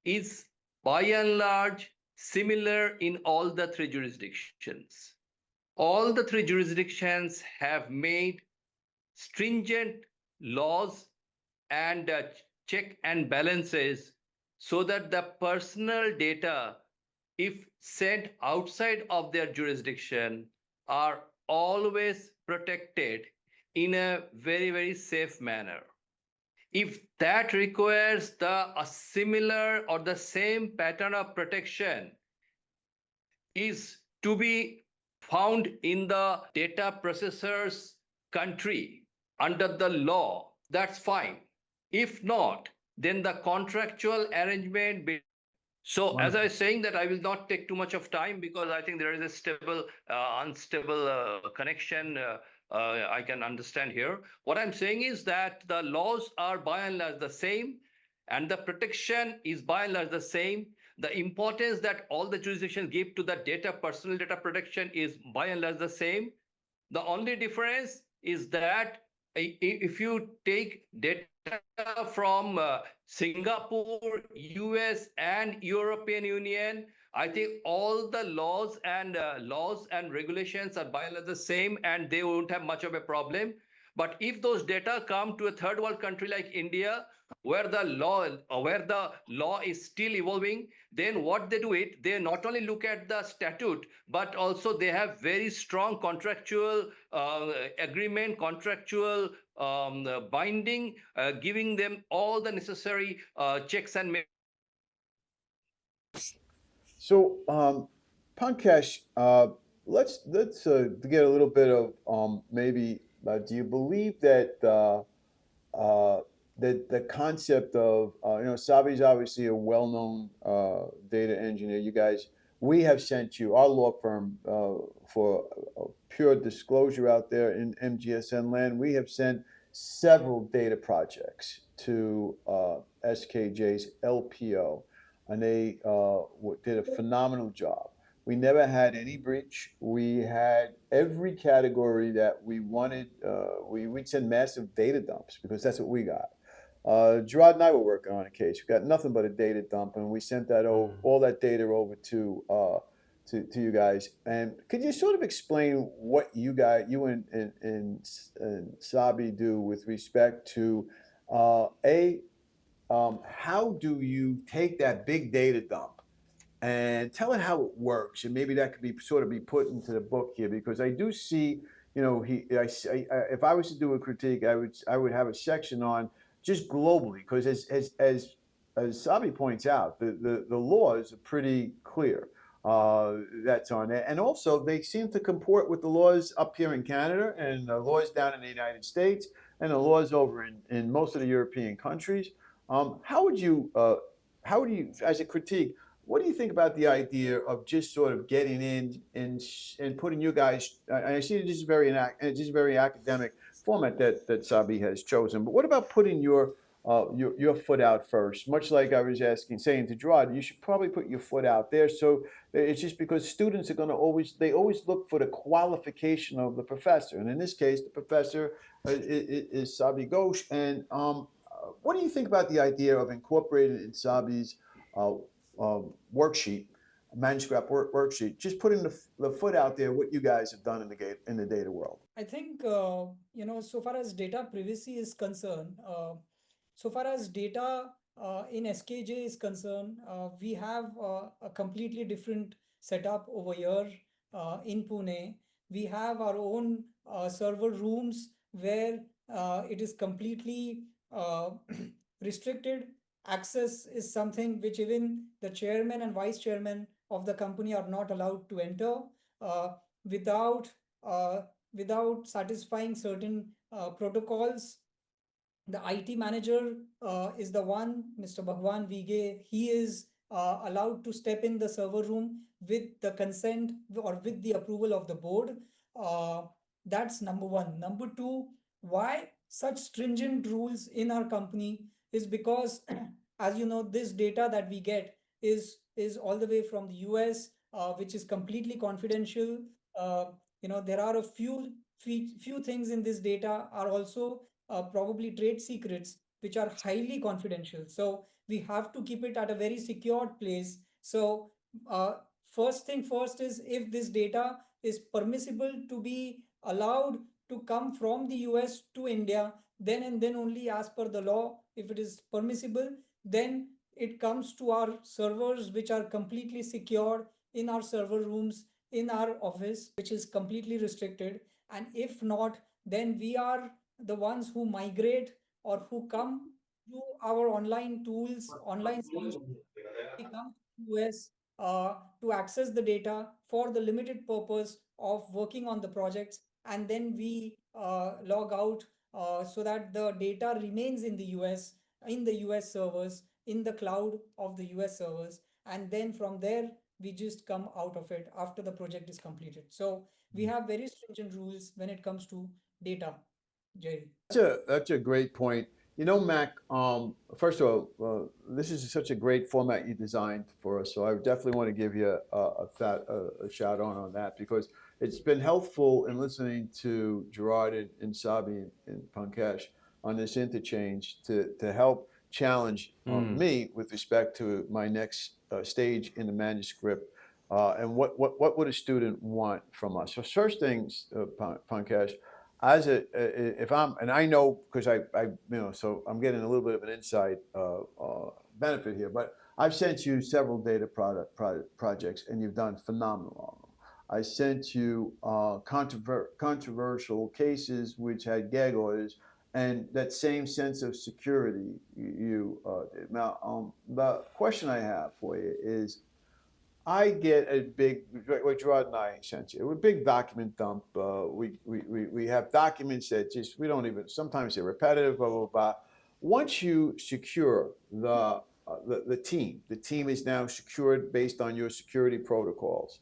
is by and large similar in all the 3 jurisdictions. All the 3 jurisdictions have made stringent laws and check and balances so that the personal data, if sent outside of their jurisdiction, are always protected in a very, very safe manner. If that requires a similar or the same pattern of protection is to be found in the data processor's country under the law, that's fine. If not, then the contractual arrangement. So as I was saying, that I will not take too much of time because I think there is a stable, unstable connection I can understand here. What I'm saying is that the laws are by and large the same, and the protection is by and large the same. The importance that all the jurisdictions give to the personal data protection is by and large the same. The only difference is that if you take data from Singapore, US, and European Union, I think all the laws and regulations are by and large the same, and they won't have much of a problem. But if those data come to a third world country like India, where the law is still evolving, then what they do they not only look at the statute, but also they have very strong contractual agreement, contractual binding, giving them all the necessary checks and So, Pankaj, let's get a little bit of maybe. Do you believe that the concept of Sabi's obviously a well-known data engineer. You guys, we have sent you, our law firm, for pure disclosure out there in MGSN land, we have sent several data projects to SKJ's LPO, and they did a phenomenal job. We never had any breach. We had every category that we wanted. We'd send massive data dumps because that's what we got. Gerard and I were working on a case. We got nothing but a data dump, and we sent that all that data over to to you guys. And could you sort of explain what you and Sabi do with respect to how do you take that big data dump and tell it how it works, and maybe that could be sort of be put into the book here, because I do see, if I was to do a critique, I would have a section on just globally, because as Sabi points out, the laws are pretty clear. That's on there, and also they seem to comport with the laws up here in Canada and the laws down in the United States and the laws over in most of the European countries. How would you, as a critique, what do you think about the idea of just sort of getting in and putting you guys? I see this is very academic format that Sabi has chosen. But what about putting your foot out first? Much like I was saying to Gerard, you should probably put your foot out there. So it's just because students are going to always look for the qualification of the professor, and in this case, the professor is Sabi Ghosh. And what do you think about the idea of incorporating in Sabi's worksheet, manuscript worksheet, just putting the foot out there, what you guys have done in the data world? I think, so far as data privacy is concerned, so far as data in SKJ is concerned, we have a completely different setup over here in Pune. We have our own server rooms where it is completely restricted. Access is something which even the chairman and vice chairman of the company are not allowed to enter uh, without uh, without satisfying certain protocols. The IT manager is the one, Mr. Bhagwan Vige. He is allowed to step in the server room with the consent or with the approval of the board. Uh, that's number one. Number two, why such stringent rules in our company is because, as you know, this data that we get is all the way from the US, which is completely confidential. Uh, there are a few things in this data are also probably trade secrets which are highly confidential. So we have to keep it at a very secured place. So uh, first thing first is, if this data is permissible to be allowed to come from the US to India, then and then only, as per the law, if it is permissible, then it comes to our servers, which are completely secured in our server rooms in our office, which is completely restricted. And if not, then we are the ones who migrate or who come to our online tools, online solutions. We come to US to access the data for the limited purpose of working on the projects, and then we log out so that the data remains in the US, in the US servers, in the cloud of the US servers, and then from there we just come out of it after the project is completed. So we have very stringent rules when it comes to data, Jerry. That's a great point. You know, Mac, first of all, this is such a great format you designed for us. So I definitely want to give you a shout out on that, because it's been helpful in listening to Gerard and Sabi and Pankaj on this interchange to help challenge me with respect to my next stage in the manuscript. And what would a student want from us? So first things, Pankaj, if I'm, and I know, because so I'm getting a little bit of an inside benefit here, but I've sent you several data projects, and you've done phenomenal on them. I sent you controversial cases which had gag orders, and that same sense of security you did. Now, the question I have for you is, I get a big, what Gerard and I sent you, a big document dump. We have documents that just, we don't even, sometimes they're repetitive, blah, blah, blah. Once you secure the team is now secured based on your security protocols.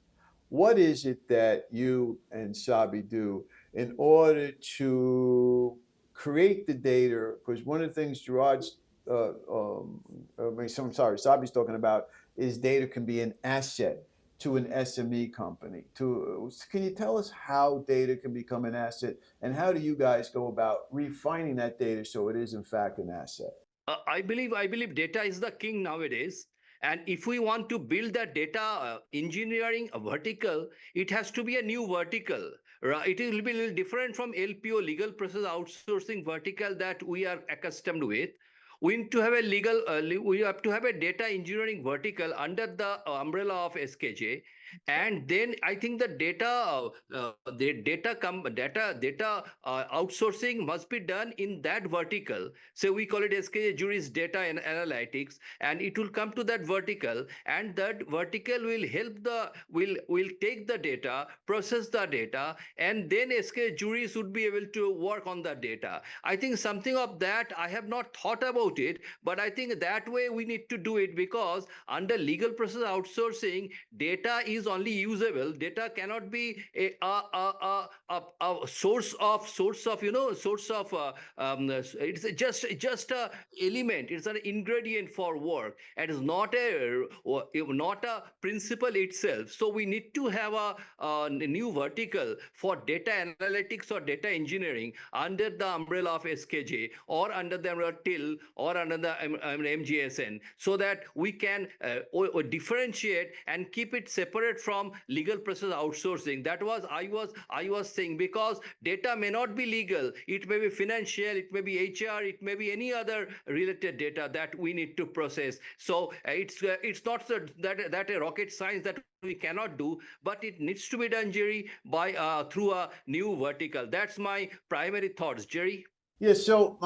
What is it that you and Sabi do in order to create the data? Because one of the things Gerard's, I'm sorry, Sabi's talking about is data can be an asset to an SME company. Can you tell us how data can become an asset, and how do you guys go about refining that data so it is in fact an asset? I believe data is the king nowadays, And if we want to build that data engineering vertical, it has to be a new vertical. Right? It will be a little different from LPO, legal process outsourcing vertical, that we are accustomed with. We need to have a we have to have a data engineering vertical under the umbrella of SKJ. And then I think the data outsourcing must be done in that vertical. So we call it SKJ Juris Data and Analytics, and it will come to that vertical, and that vertical will help will take the data, process the data, and then SKJ Juris would be able to work on the data. I think something of that, I have not thought about it, but I think that way we need to do it, because under legal process outsourcing, data is only usable. Data cannot be a source of it's just a element. It's an ingredient for work. It is not a principle itself. So we need to have a new vertical for data analytics or data engineering under the umbrella of SKJ, or under the umbrella TIL, or under the MGSN, so that we can differentiate and keep it separate from legal process outsourcing. That was I was saying, because data may not be legal. It may be financial, it may be HR, it may be any other related data that we need to process. So it's not that a rocket science that we cannot do, but it needs to be done, Jerry, by through a new vertical. That's my primary thoughts, Jerry. Yeah, so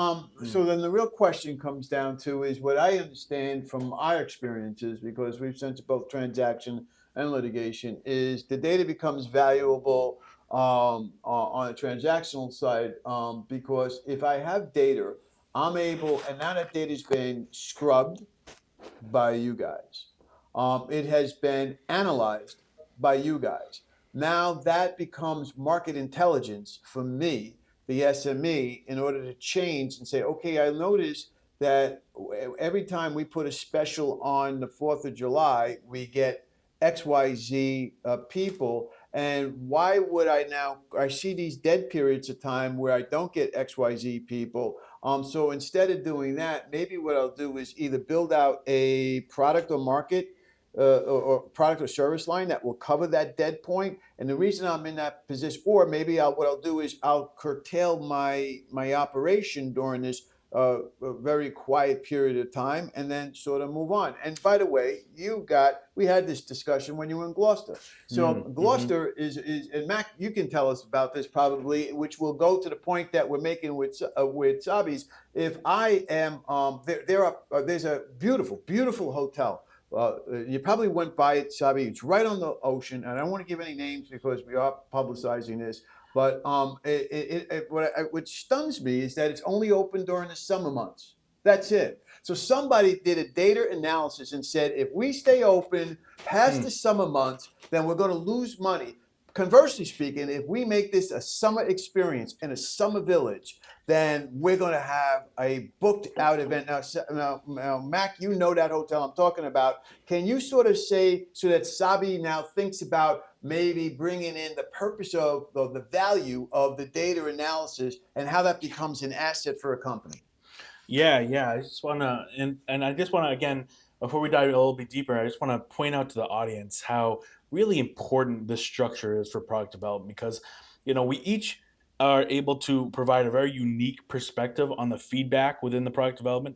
then the real question comes down to is what I understand from our experiences, because we've sent to both transaction and litigation, is the data becomes valuable on a transactional side, because if I have data, I'm able, and now that data's been scrubbed by you guys. It has been analyzed by you guys. Now that becomes market intelligence for me, the SME, in order to change and say, okay, I noticed that every time we put a special on the 4th of July, we get XYZ people. And why would I see these dead periods of time where I don't get XYZ people. So instead of doing that, maybe what I'll do is either build out a product or market or product or service line that will cover that dead point. And the reason I'm in that position, or maybe what I'll do is I'll curtail my operation during this a very quiet period of time, and then sort of move on. And by the way, we had this discussion when you were in Gloucester. So Gloucester is, and Mac, you can tell us about this probably, which will go to the point that we're making with Sabi's. If I am, there's a beautiful hotel. You probably went by it, Sabi. It's right on the ocean, and I don't want to give any names because we are publicizing this. But what stuns me is that it's only open during the summer months. That's it. So somebody did a data analysis and said, if we stay open past the summer months, then we're going to lose money. Conversely speaking, if we make this a summer experience in a summer village, then we're going to have a booked out event. Now, Mac, you know that hotel I'm talking about. Can you sort of say, so that Sabi now thinks about maybe bringing in the purpose of the value of the data analysis and how that becomes an asset for a company? Yeah. I just want to, and I just want to, again, before we dive a little bit deeper, I just want to point out to the audience how really important this structure is for product development, because, we each are able to provide a very unique perspective on the feedback within the product development.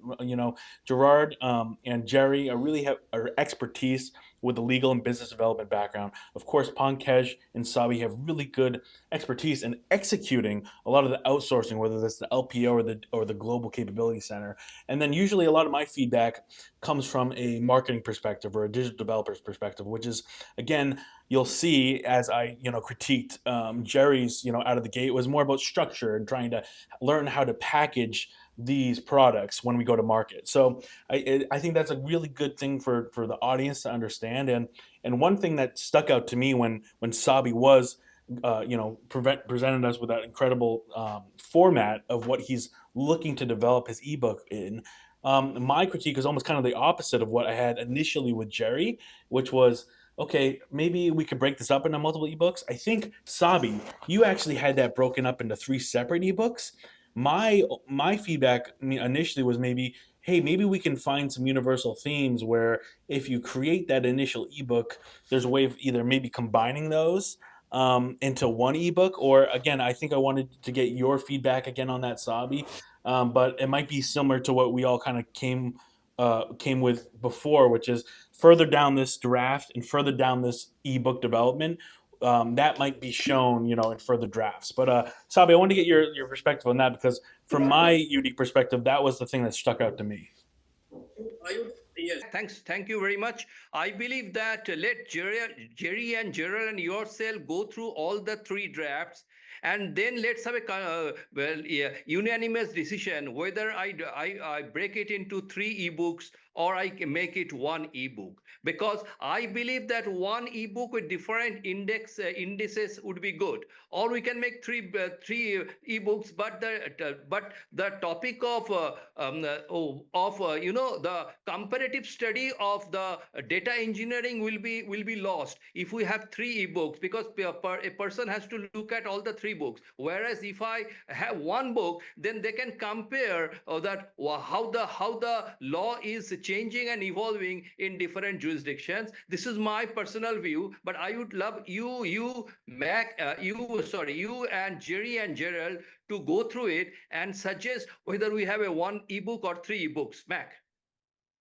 Gerard and Jerry are expertise with the legal and business development background. Of course, Pankaj and Sabi have really good expertise in executing a lot of the outsourcing, whether that's the LPO or the Global Capability Center. And then usually a lot of my feedback comes from a marketing perspective or a digital developer's perspective, which is, again, you'll see as I, critiqued Jerry's, out of the gate, was more about structure and trying to learn how to package these products when we go to market. So I think that's a really good thing for the audience to understand. And one thing that stuck out to me when Sabi was, presented us with that incredible format of what he's looking to develop his ebook in. My critique is almost kind of the opposite of what I had initially with Jerry, which was, okay, maybe we could break this up into multiple ebooks. I think, Sabi, you actually had that broken up into 3 separate ebooks. My feedback initially was maybe, hey, maybe we can find some universal themes where if you create that initial ebook, there's a way of either maybe combining those into one ebook, or again, I think I wanted to get your feedback again on that, Sabi. But it might be similar to what we all kind of came with before, which is further down this draft and further down this ebook development. That might be shown, in further drafts. But Sabi, I want to get your perspective on that, because from my unique perspective, that was the thing that stuck out to me. Yes, thank you very much. I believe that let Jerry and Gerald and yourself go through all the three drafts, and then let's have a unanimous decision whether I break it into three ebooks or I can make it one ebook. Because I believe that one ebook with different indices would be good, or we can make three ebooks. But the topic of the comparative study of the data engineering will be lost if we have three ebooks, because a person has to look at all the three books. Whereas if I have one book, then they can compare how the law is changing and evolving in different jurisdictions. This is my personal view, but I would love you and Jerry and Gerald to go through it and suggest whether we have a one ebook or three ebooks. Mac.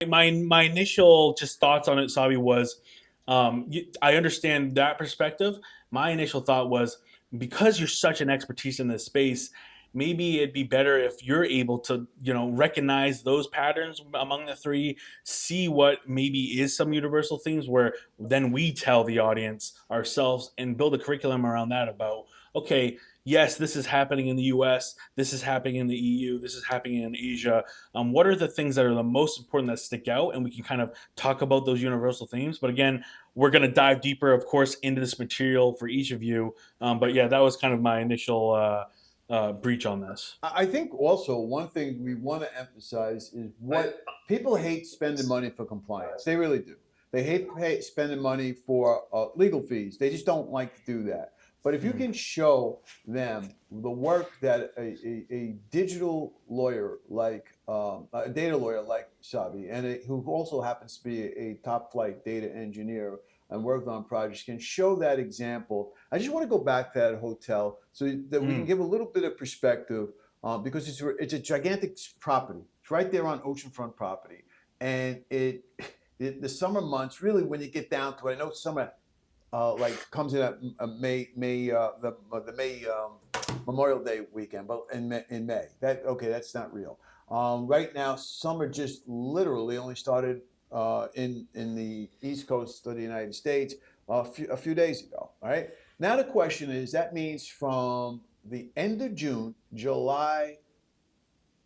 My initial just thoughts on it, Sabi, was I understand that perspective. My initial thought was, because you're such an expertise in this space, maybe it'd be better if you're able to, recognize those patterns among the three, see what maybe is some universal themes, where then we tell the audience ourselves and build a curriculum around that about, okay, yes, this is happening in the US, this is happening in the EU, this is happening in Asia. What are the things that are the most important that stick out? And we can kind of talk about those universal themes. But again, we're going to dive deeper, of course, into this material for each of you. But yeah, that was kind of my initial breach on this. I think also one thing we want to emphasize is what people hate spending money for compliance. They really do. They hate spending money for legal fees. They just don't like to do that. But if you can show them the work that a digital lawyer like a data lawyer like Sabi, and who also happens to be a top flight data engineer and worked on projects, can show that example. I just want to go back to that hotel so that we can give a little bit of perspective, because it's a gigantic property. It's right there on oceanfront property, and the summer months, really, when you get down to it, I know summer like comes in at May Memorial Day weekend, but in May. That's not real. Right now, summer just literally only started in the East Coast of the United States a few days ago. All right. Now the question is, that means from the end of June, July,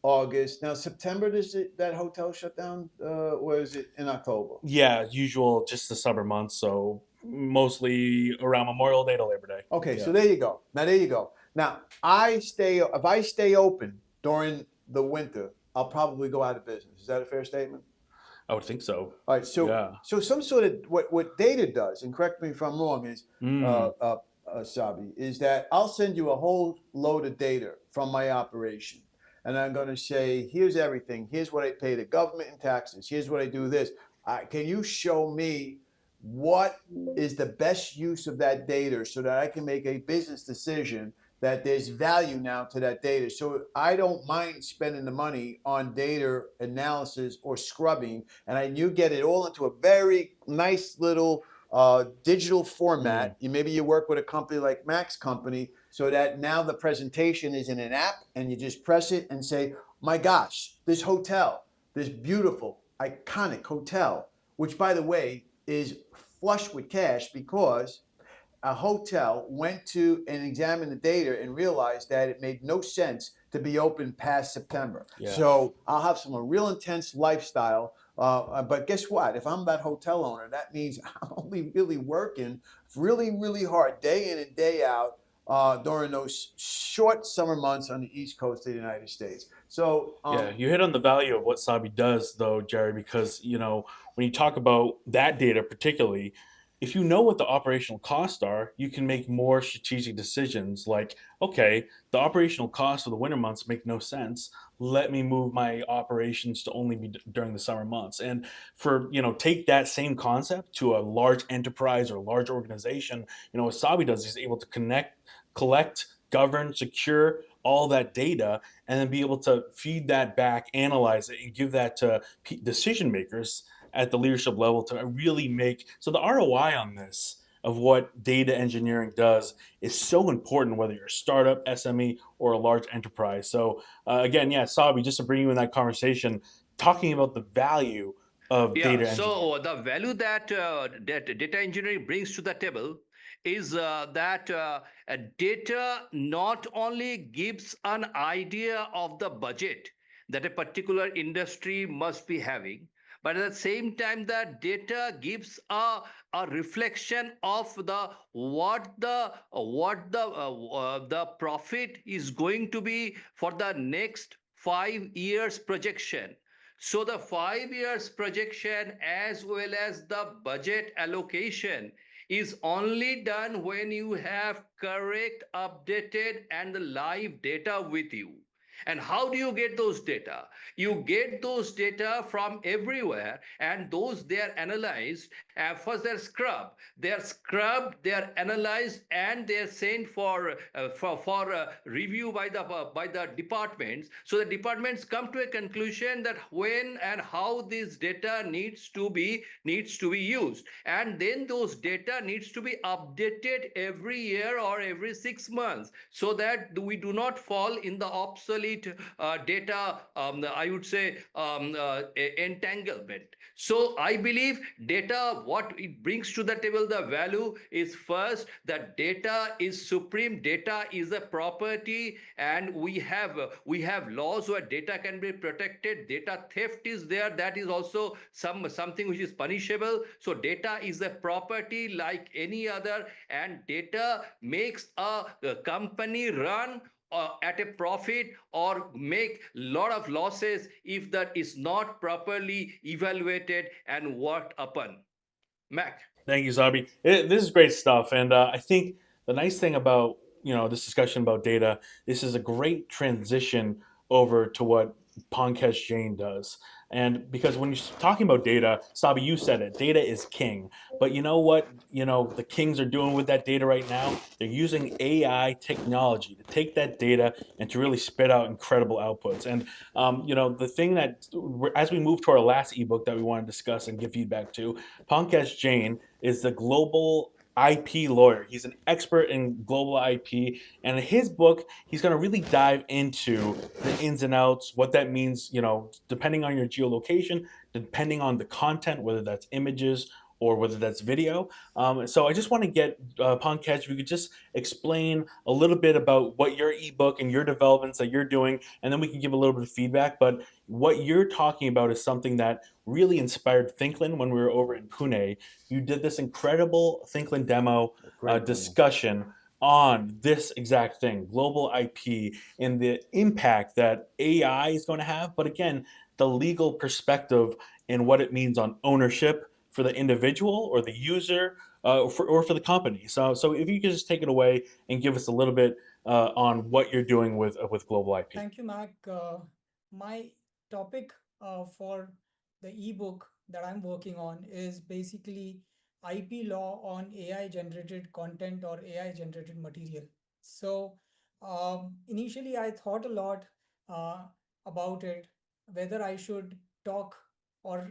August. Now September, that hotel shut down, or is it in October? Yeah, usual, just the summer months. So mostly around Memorial Day to Labor Day. Okay, Yeah. so there you go. Now if I stay open during the winter, I'll probably go out of business. Is that a fair statement? I would think so. All right, so Yeah. so some sort of what data does, and correct me if I'm wrong, is Mm. Sabi, is that I'll send you a whole load of data from my operation, and I'm going to say, here's everything. Here's what I pay the government in taxes. Here's what I do this. Can you show me what is the best use of that data so that I can make a business decision that there's value now to that data? So I don't mind spending the money on data analysis or scrubbing, and you get it all into a very nice little digital format. Maybe you work with a company like Mac's company, so that now the presentation is in an app, and you just press it and say, my gosh, this hotel, this beautiful, iconic hotel, which by the way is flush with cash, because a hotel went to and examined the data and realized that it made no sense to be open past September. Yeah. So I'll have some real intense lifestyle. But guess what? If I'm that hotel owner, that means I'm only really working really, really hard day in and day out during those short summer months on the East Coast of the United States. So yeah, you hit on the value of what Sabi does, though, Jerry, because when you talk about that data particularly, if you know what the operational costs are, you can make more strategic decisions like, okay, the operational costs of the winter months make no sense. Let me move my operations to only be during the summer months. And for, take that same concept to a large enterprise or a large organization, what Sabi does, he's able to collect, govern, secure all that data, and then be able to feed that back, analyze it, and give that to decision makers at the leadership level to really make. So the ROI on this of what data engineering does is so important, whether you're a startup, SME, or a large enterprise. So again, yeah, Sabi, just to bring you in that conversation, talking about the value of Yeah, data engineering. so the value that data engineering brings to the table is that data not only gives an idea of the budget that a particular industry must be having, but at the same time, the data gives a reflection of the profit is going to be for the next 5 years projection. So the 5 years projection as well as the budget allocation is only done when you have correct, updated, and the live data with you. And how do you get those data? You get those data from everywhere, and those they are analyzed. First, they're scrubbed, they're analyzed, and they're sent for review by the departments. So the departments come to a conclusion that when and how this data needs to be used, and then those data needs to be updated every year or every 6 months, so that we do not fall in the obsolete data, I would say, entanglement. So I believe data, what it brings to the table, the value is first that data is supreme, data is a property, and we have laws where data can be protected. Data theft is there, that is also something which is punishable. So data is a property like any other, and data makes a company run at a profit or make lot of losses if that is not properly evaluated and worked upon. Mac. Thank you, Zabi. This is great stuff, and I think the nice thing about this discussion about data, this is a great transition over to what Pankaj Jain does. And because when you're talking about data, Sabi, you said it, data is king. But you know what? The kings are doing with that data right now. They're using AI technology to take that data and to really spit out incredible outputs. And the thing that, as we move to our last ebook that we want to discuss and give feedback to, Pankaj Jain is the global IP lawyer. He's an expert in global IP, and in his book, he's going to really dive into the ins and outs, what that means, depending on your geolocation, depending on the content, whether that's images or whether that's video. So I just want to get Pankaj, if you could just explain a little bit about what your ebook and your developments that you're doing, and then we can give a little bit of feedback. But what you're talking about is something that really inspired Thinklin when we were over in Pune. You did this incredible Thinklin demo discussion on this exact thing, global IP, and the impact that AI is going to have. But again, the legal perspective and what it means on ownership for the individual or the user, or for the company. So if you could just take it away and give us a little bit on what you're doing with global IP. Thank you, Mac. My topic for the ebook that I'm working on is basically IP law on AI generated content or AI generated material. So initially, I thought a lot uh, about it, whether I should talk or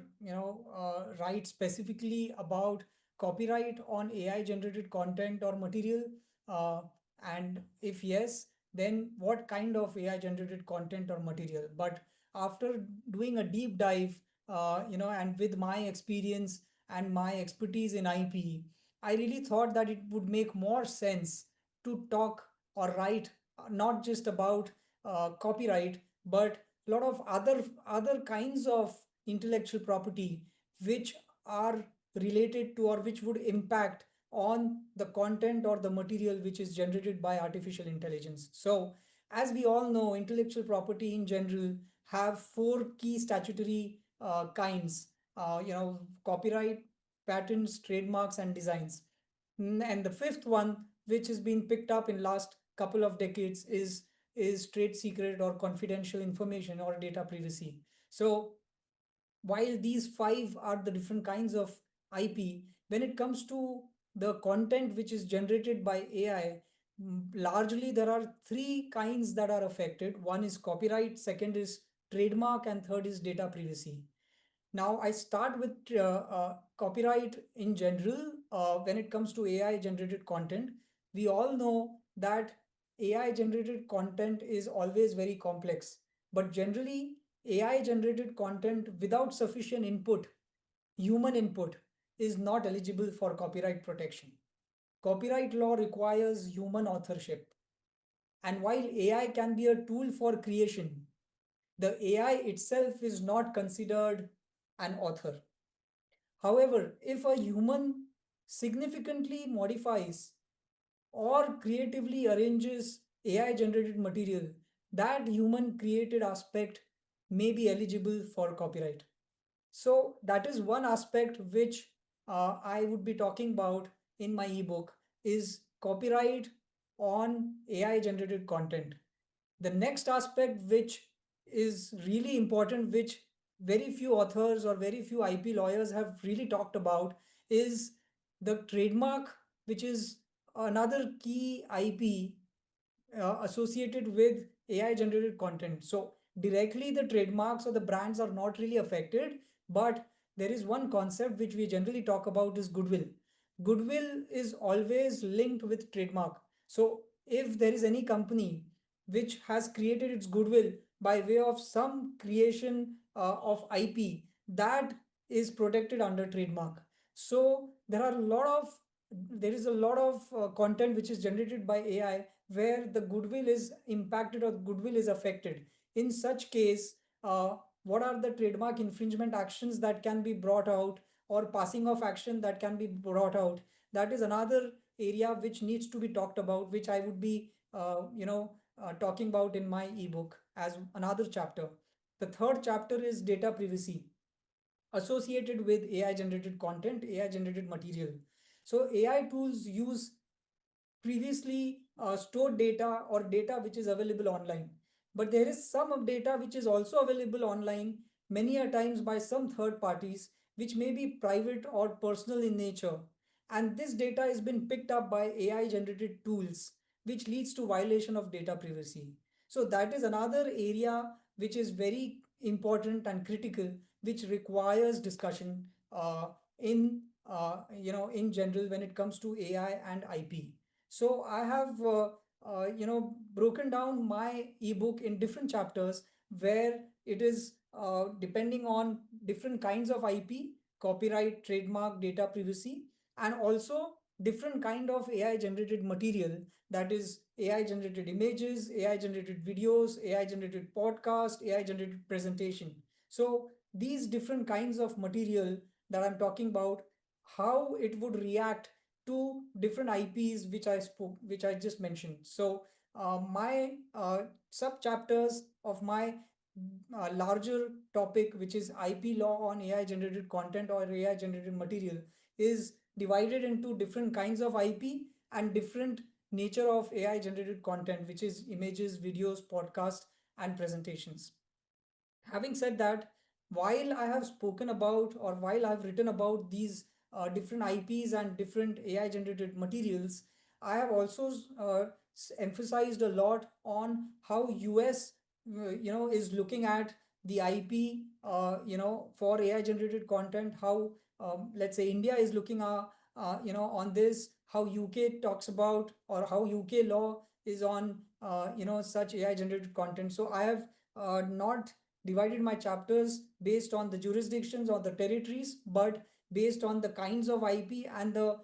write specifically about copyright on AI generated content or material, uh, and if yes, then what kind of AI generated content or material. But after doing a deep dive, and with my experience and my expertise in IP, I really thought that it would make more sense to talk or write not just about copyright, but a lot of other kinds of intellectual property which are related to or which would impact on the content or the material which is generated by artificial intelligence. So, as we all know, intellectual property in general have four key statutory kinds. Copyright, patents, trademarks, and designs. And the fifth one, which has been picked up in last couple of decades, is trade secret or confidential information or data privacy. So while these five are the different kinds of IP, when it comes to the content which is generated by AI, largely there are three kinds that are affected. One is copyright, second is trademark, and third is data privacy. Now, I start with copyright in general. When it comes to AI generated content, we all know that AI generated content is always very complex. But generally, AI generated content without sufficient input, human input, is not eligible for copyright protection. Copyright law requires human authorship. And while AI can be a tool for creation, the AI itself is not considered an author. However, if a human significantly modifies or creatively arranges AI generated material, that human created aspect may be eligible for copyright. So, that is one aspect which I would be talking about in my ebook is copyright on AI generated content. The next aspect, which is really important, which very few authors or very few IP lawyers have really talked about, is the trademark, which is another key IP associated with AI generated content. So directly the trademarks or the brands are not really affected, but there is one concept which we generally talk about is goodwill. Goodwill is always linked with trademark. So if there is any company which has created its goodwill by way of some creation of IP, that is protected under trademark. So there is a lot of content which is generated by AI where the goodwill is impacted or goodwill is affected. In such case, what are the trademark infringement actions that can be brought out or passing of action that can be brought out? That is another area which needs to be talked about, which I would be, talking about in my ebook as another chapter. The third chapter is data privacy associated with AI generated content, AI generated material. So AI tools use previously stored data or data which is available online. But there is some of data which is also available online many a times by some third parties, which may be private or personal in nature. And this data has been picked up by AI generated tools, which leads to violation of data privacy. So that is another area which is very important and critical, which requires discussion in general when it comes to AI and IP. So I have broken down my ebook in different chapters where it is depending on different kinds of IP, copyright, trademark, data privacy, and also different kind of AI generated material, that is AI generated images, AI generated videos, AI generated podcast, AI generated presentation. So these different kinds of material that I'm talking about, how it would react to different IPs which I just mentioned. So my sub chapters of my larger topic, which is IP law on AI generated content or AI generated material, is divided into different kinds of IP and different nature of AI generated content, which is images, videos, podcasts, and presentations. Having said that, while I have spoken about or while I've written about these different IPs and different AI generated materials, I have also emphasized a lot on how US is looking at the IP for AI generated content, how let's say India is looking on this, how UK talks about or how UK law is on such AI generated content. So I have not divided my chapters based on the jurisdictions or the territories, but based on the kinds of IP and the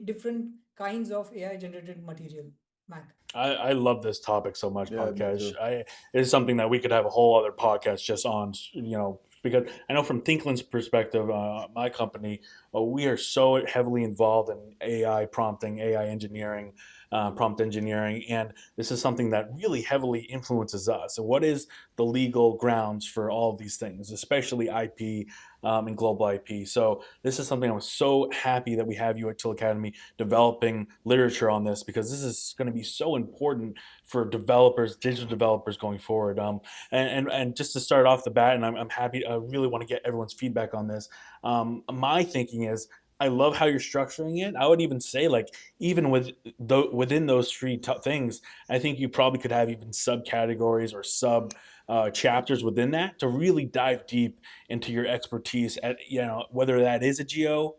different kinds of AI generated material. Mac. I love this topic so much, Yeah, me Pankaj. too. It is something that we could have a whole other podcast just on, because I know from Thinklin's perspective, my company, we are so heavily involved in AI prompting, AI engineering, prompt engineering, and this is something that really heavily influences us. So, what is the legal grounds for all of these things, especially IP? in global IP. So this is something I'm so happy that we have you at Till Academy developing literature on this, because this is going to be so important for developers, digital developers going forward. And just to start off the bat, and I'm happy, I really want to get everyone's feedback on this. My thinking is, I love how you're structuring it. I would even say, like, even within those three things, I think you probably could have even subcategories or sub chapters within that to really dive deep into your expertise at, whether that is a geo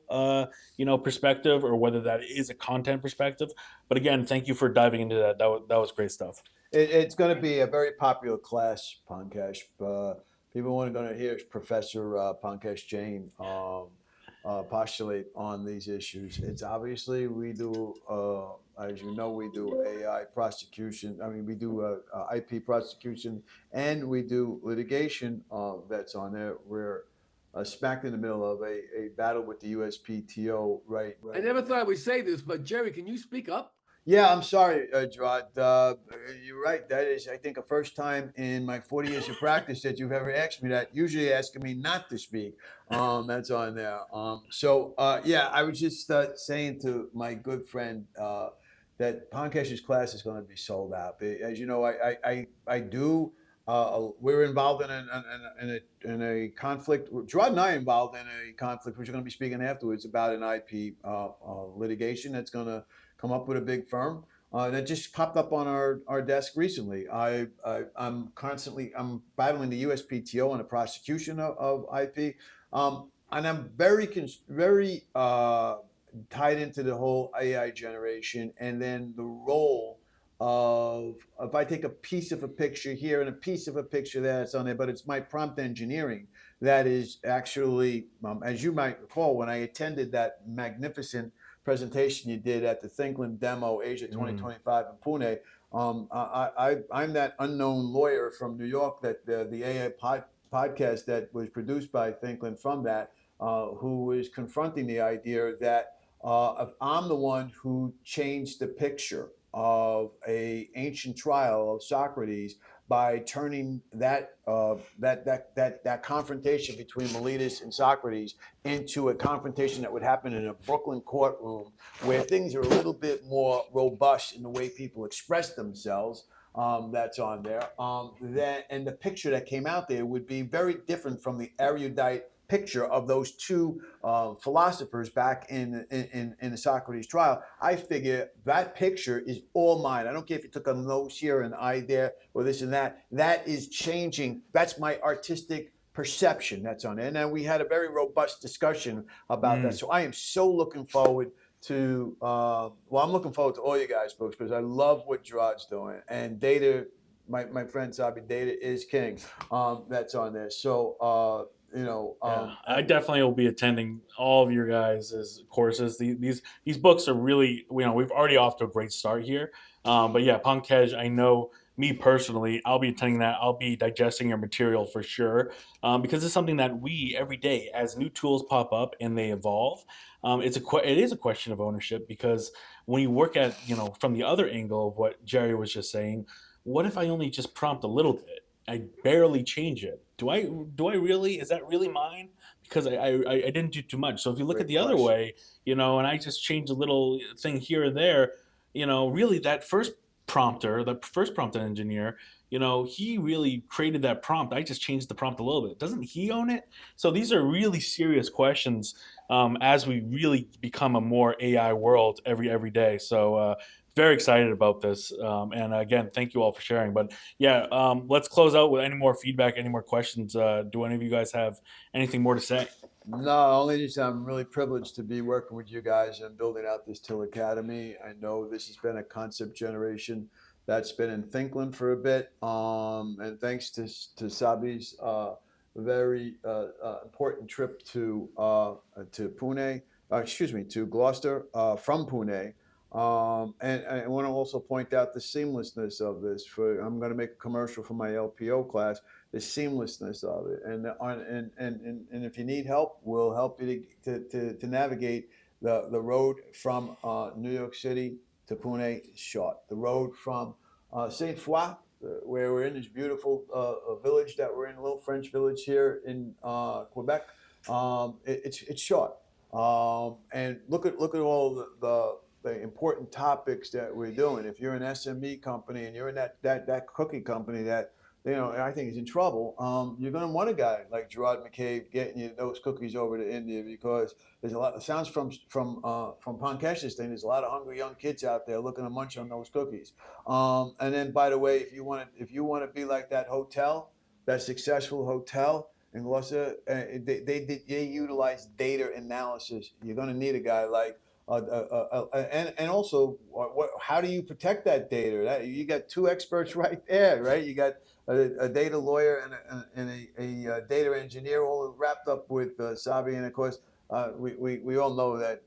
perspective, or whether that is a content perspective. But again, thank you for diving into that. That was great stuff. It's going to be a very popular class, Pankaj. People are going to hear Professor Pankaj Jain postulate on these issues. It's obviously, we do, as you know, we do AI prosecution. I mean, we do IP prosecution, and we do litigation that's on there. We're smack in the middle of a battle with the USPTO. Right. I never thought I would say this, but Jerry, can you speak up? Yeah, I'm sorry, Gerard. You're right. That is, I think, a first time in my 40 years of practice that you've ever asked me that. Usually asking me not to speak. That's on there. Yeah, I was just saying to my good friend that Pankash's class is going to be sold out. As you know, I do. We're involved in a conflict. Gerard and I are involved in a conflict, which we're going to be speaking afterwards about an IP litigation that's going to come up with a big firm that just popped up on our desk recently. I'm battling the USPTO on the prosecution of IP, and I'm very tied into the whole AI generation, and then the role of, if I take a piece of a picture here and a piece of a picture there, it's on there, but it's my prompt engineering that is actually, as you might recall, when I attended that magnificent presentation you did at the Thinkland Demo Asia 2025 in Pune. I'm that unknown lawyer from New York that the AI podcast that was produced by Thinkland from that, who was confronting the idea that I'm the one who changed the picture of a ancient trial of Socrates by turning that confrontation between Meletus and Socrates into a confrontation that would happen in a Brooklyn courtroom, where things are a little bit more robust in the way people express themselves. That's on there. And the picture that came out there would be very different from the erudite picture of those two philosophers back in the Socrates trial. I figure that picture is all mine. I don't care if you took a nose here and eye there or this and that. That is changing. That's my artistic perception that's on it. And then we had a very robust discussion about that. So I am so looking forward to, I'm looking forward to all you guys, folks, because I love what Gerard's doing. And data, my friend Sabi, data is king. That's on there. So, I definitely will be attending all of your guys' courses. These books are really, we've already off to a great start here. But yeah, Pankaj, I know me personally, I'll be attending that. I'll be digesting your material for sure, because it's something that we every day, as new tools pop up and they evolve, it is a question of ownership. Because when you work at, from the other angle of what Jerry was just saying, what if I only just prompt a little bit? I barely change it. Do I really? Is that really mine? Because I didn't do too much. So if you look at the other way, and I just change a little thing here or there, really that first prompt engineer, he really created that prompt. I just changed the prompt a little bit. Doesn't he own it? So these are really serious questions as we really become a more AI world every day. So very excited about this. And again, thank you all for sharing. But yeah, let's close out with any more feedback, any more questions. Do any of you guys have anything more to say? No, only just I'm really privileged to be working with you guys and building out this Till Academy. I know this has been a concept generation that's been in Thinkland for a bit. And thanks to Sabi's very important trip to Pune, to Gloucester from Pune. And I want to also point out the seamlessness of this. I'm going to make a commercial for my LPO class. The seamlessness of it, and if you need help, we'll help you to navigate the road from New York City to Pune is short. The road from Saint Foy, where we're in this beautiful village that we're in, a little French village here in Quebec, It's short. And look at all the important topics that we're doing. If you're an SME company and you're in that cookie company that I think is in trouble, you're going to want a guy like Gerard McCabe getting you those cookies over to India, because there's a lot. It sounds from Pankesh's thing. There's a lot of hungry young kids out there looking to munch on those cookies. And then, by the way, if you want to be like that hotel, that successful hotel in Gloucester, they utilize data analysis. You're going to need a guy like. And also, how do you protect that data? You got two experts right there, right? You got a data lawyer and a data engineer, all wrapped up with Sabi. And of course, we all know that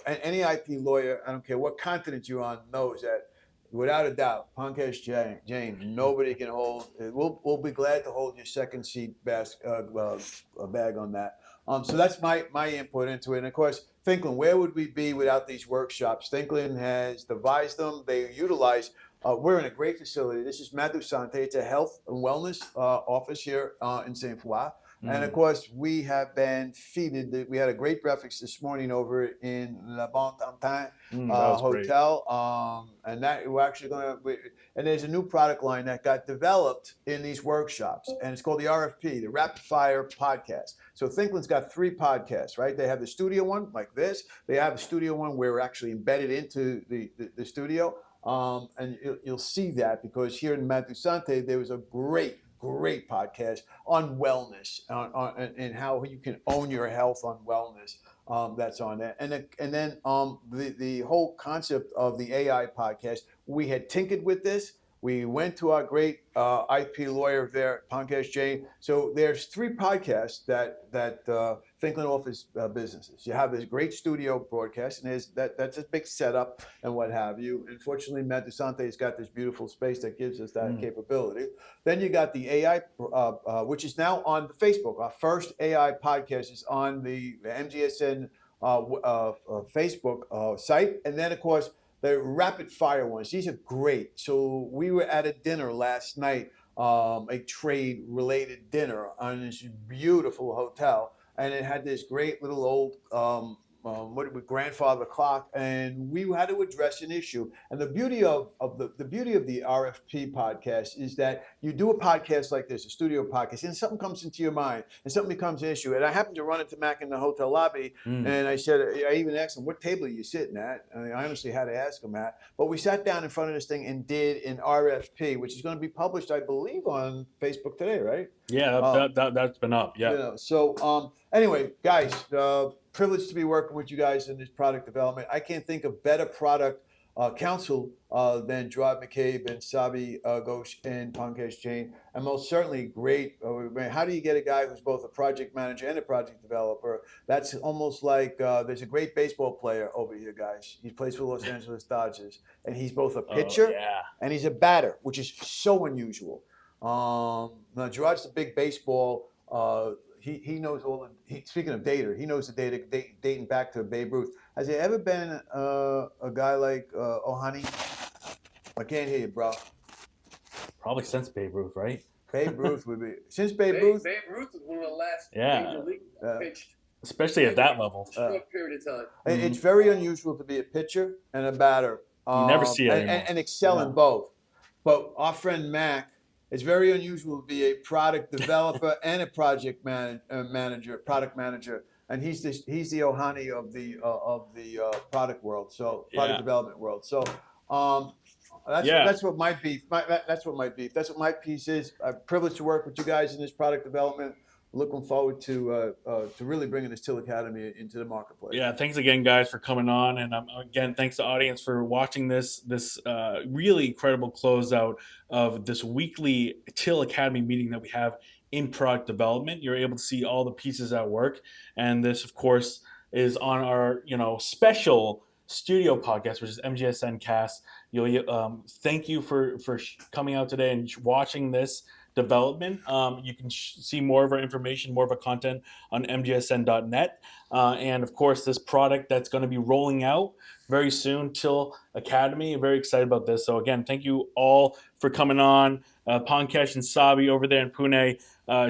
any IP lawyer, I don't care what continent you're on, knows that without a doubt, Pankaj Jain, nobody can hold. We'll be glad to hold your second seat bag on that. So that's my input into it. And of course, Thinklin, where would we be without these workshops? Thinklin has devised them. They utilize. We're in a great facility. This is Madhu Sante. It's a health and wellness office here in Saint Foy. And of course, we have been feeded. We had a great breakfast this morning over in La Bon Tantin Hotel. And that we're actually going to, and there's a new product line that got developed in these workshops. And it's called the RFP, the Rapid Fire Podcast. So Thinklin's got 3 podcasts, right? They have the studio one like this. They have a studio one where we're actually embedded into the studio. And you'll see that because here in Madhu Sante, there was a great podcast on wellness and how you can own your health on wellness. That's on there. And then the whole concept of the AI podcast, we had tinkered with this. We went to our great IP lawyer there, Pankaj Jain. So there's 3 podcasts that Thinklin offers businesses. You have this great studio broadcast, and that's a big setup and what have you. Unfortunately, Matt DeSante's got this beautiful space that gives us that capability. Then you got the AI, which is now on the Facebook. Our first AI podcast is on the MGSN Facebook site. And then, of course, the rapid fire ones. These are great. So we were at a dinner last night, a trade related dinner on this beautiful hotel. And it had this great little old grandfather clock, and we had to address an issue. And the beauty of the RFP podcast is that you do a podcast like this, a studio podcast, and something comes into your mind, and something becomes an issue. And I happened to run into Mac in the hotel lobby, and I even asked him, "What table are you sitting at?" And I honestly had to ask him that. But we sat down in front of this thing and did an RFP, which is going to be published, I believe, on Facebook today, right? Yeah, that's been up. Yeah. So anyway, guys, privileged to be working with you guys in this product development. I can't think of better product counsel than Gerard McCabe and Sabi Ghosh and Pankaj Jain. And most certainly great. How do you get a guy who's both a project manager and a project developer? That's almost like there's a great baseball player over here, guys. He plays for Los Angeles Dodgers, and he's both a pitcher and he's a batter, which is so unusual. Now Gerard's a big baseball. He knows all the. Speaking of data, he knows the data dating back to Babe Ruth. Has there ever been a guy like Ohani? I can't hear you, bro. Probably since Babe Ruth, right? Babe Ruth would be since Babe Ruth. Babe Ruth was one of the last major league pitched, especially at that level. Short period of time. It's very unusual to be a pitcher and a batter. You never see it anymore. And excel in both. But our friend Mac. It's very unusual to be a product developer and a project product manager, and he's the Ohani of the product world, so product development world. So that's what my beef. That's what my piece is. I'm privileged to work with you guys in this product development. Looking forward to really bringing this Till Academy into the marketplace. Yeah, thanks again, guys, for coming on, and again, thanks to the audience for watching this really incredible closeout of this weekly Till Academy meeting that we have in product development. You're able to see all the pieces at work, and this, of course, is on our special studio podcast, which is MGSN Cast. Thank you for coming out today and watching this development. You can see more of our information, more of our content on mgsn.net. And of course, this product that's going to be rolling out very soon, Till Academy. Very excited about this. So again, thank you all for coming on. Pankaj and Sabi over there in Pune,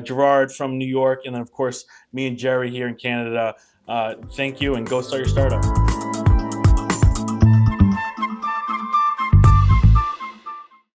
Gerard from New York, and then of course me and Jerry here in Canada. Thank you, and go start your startup.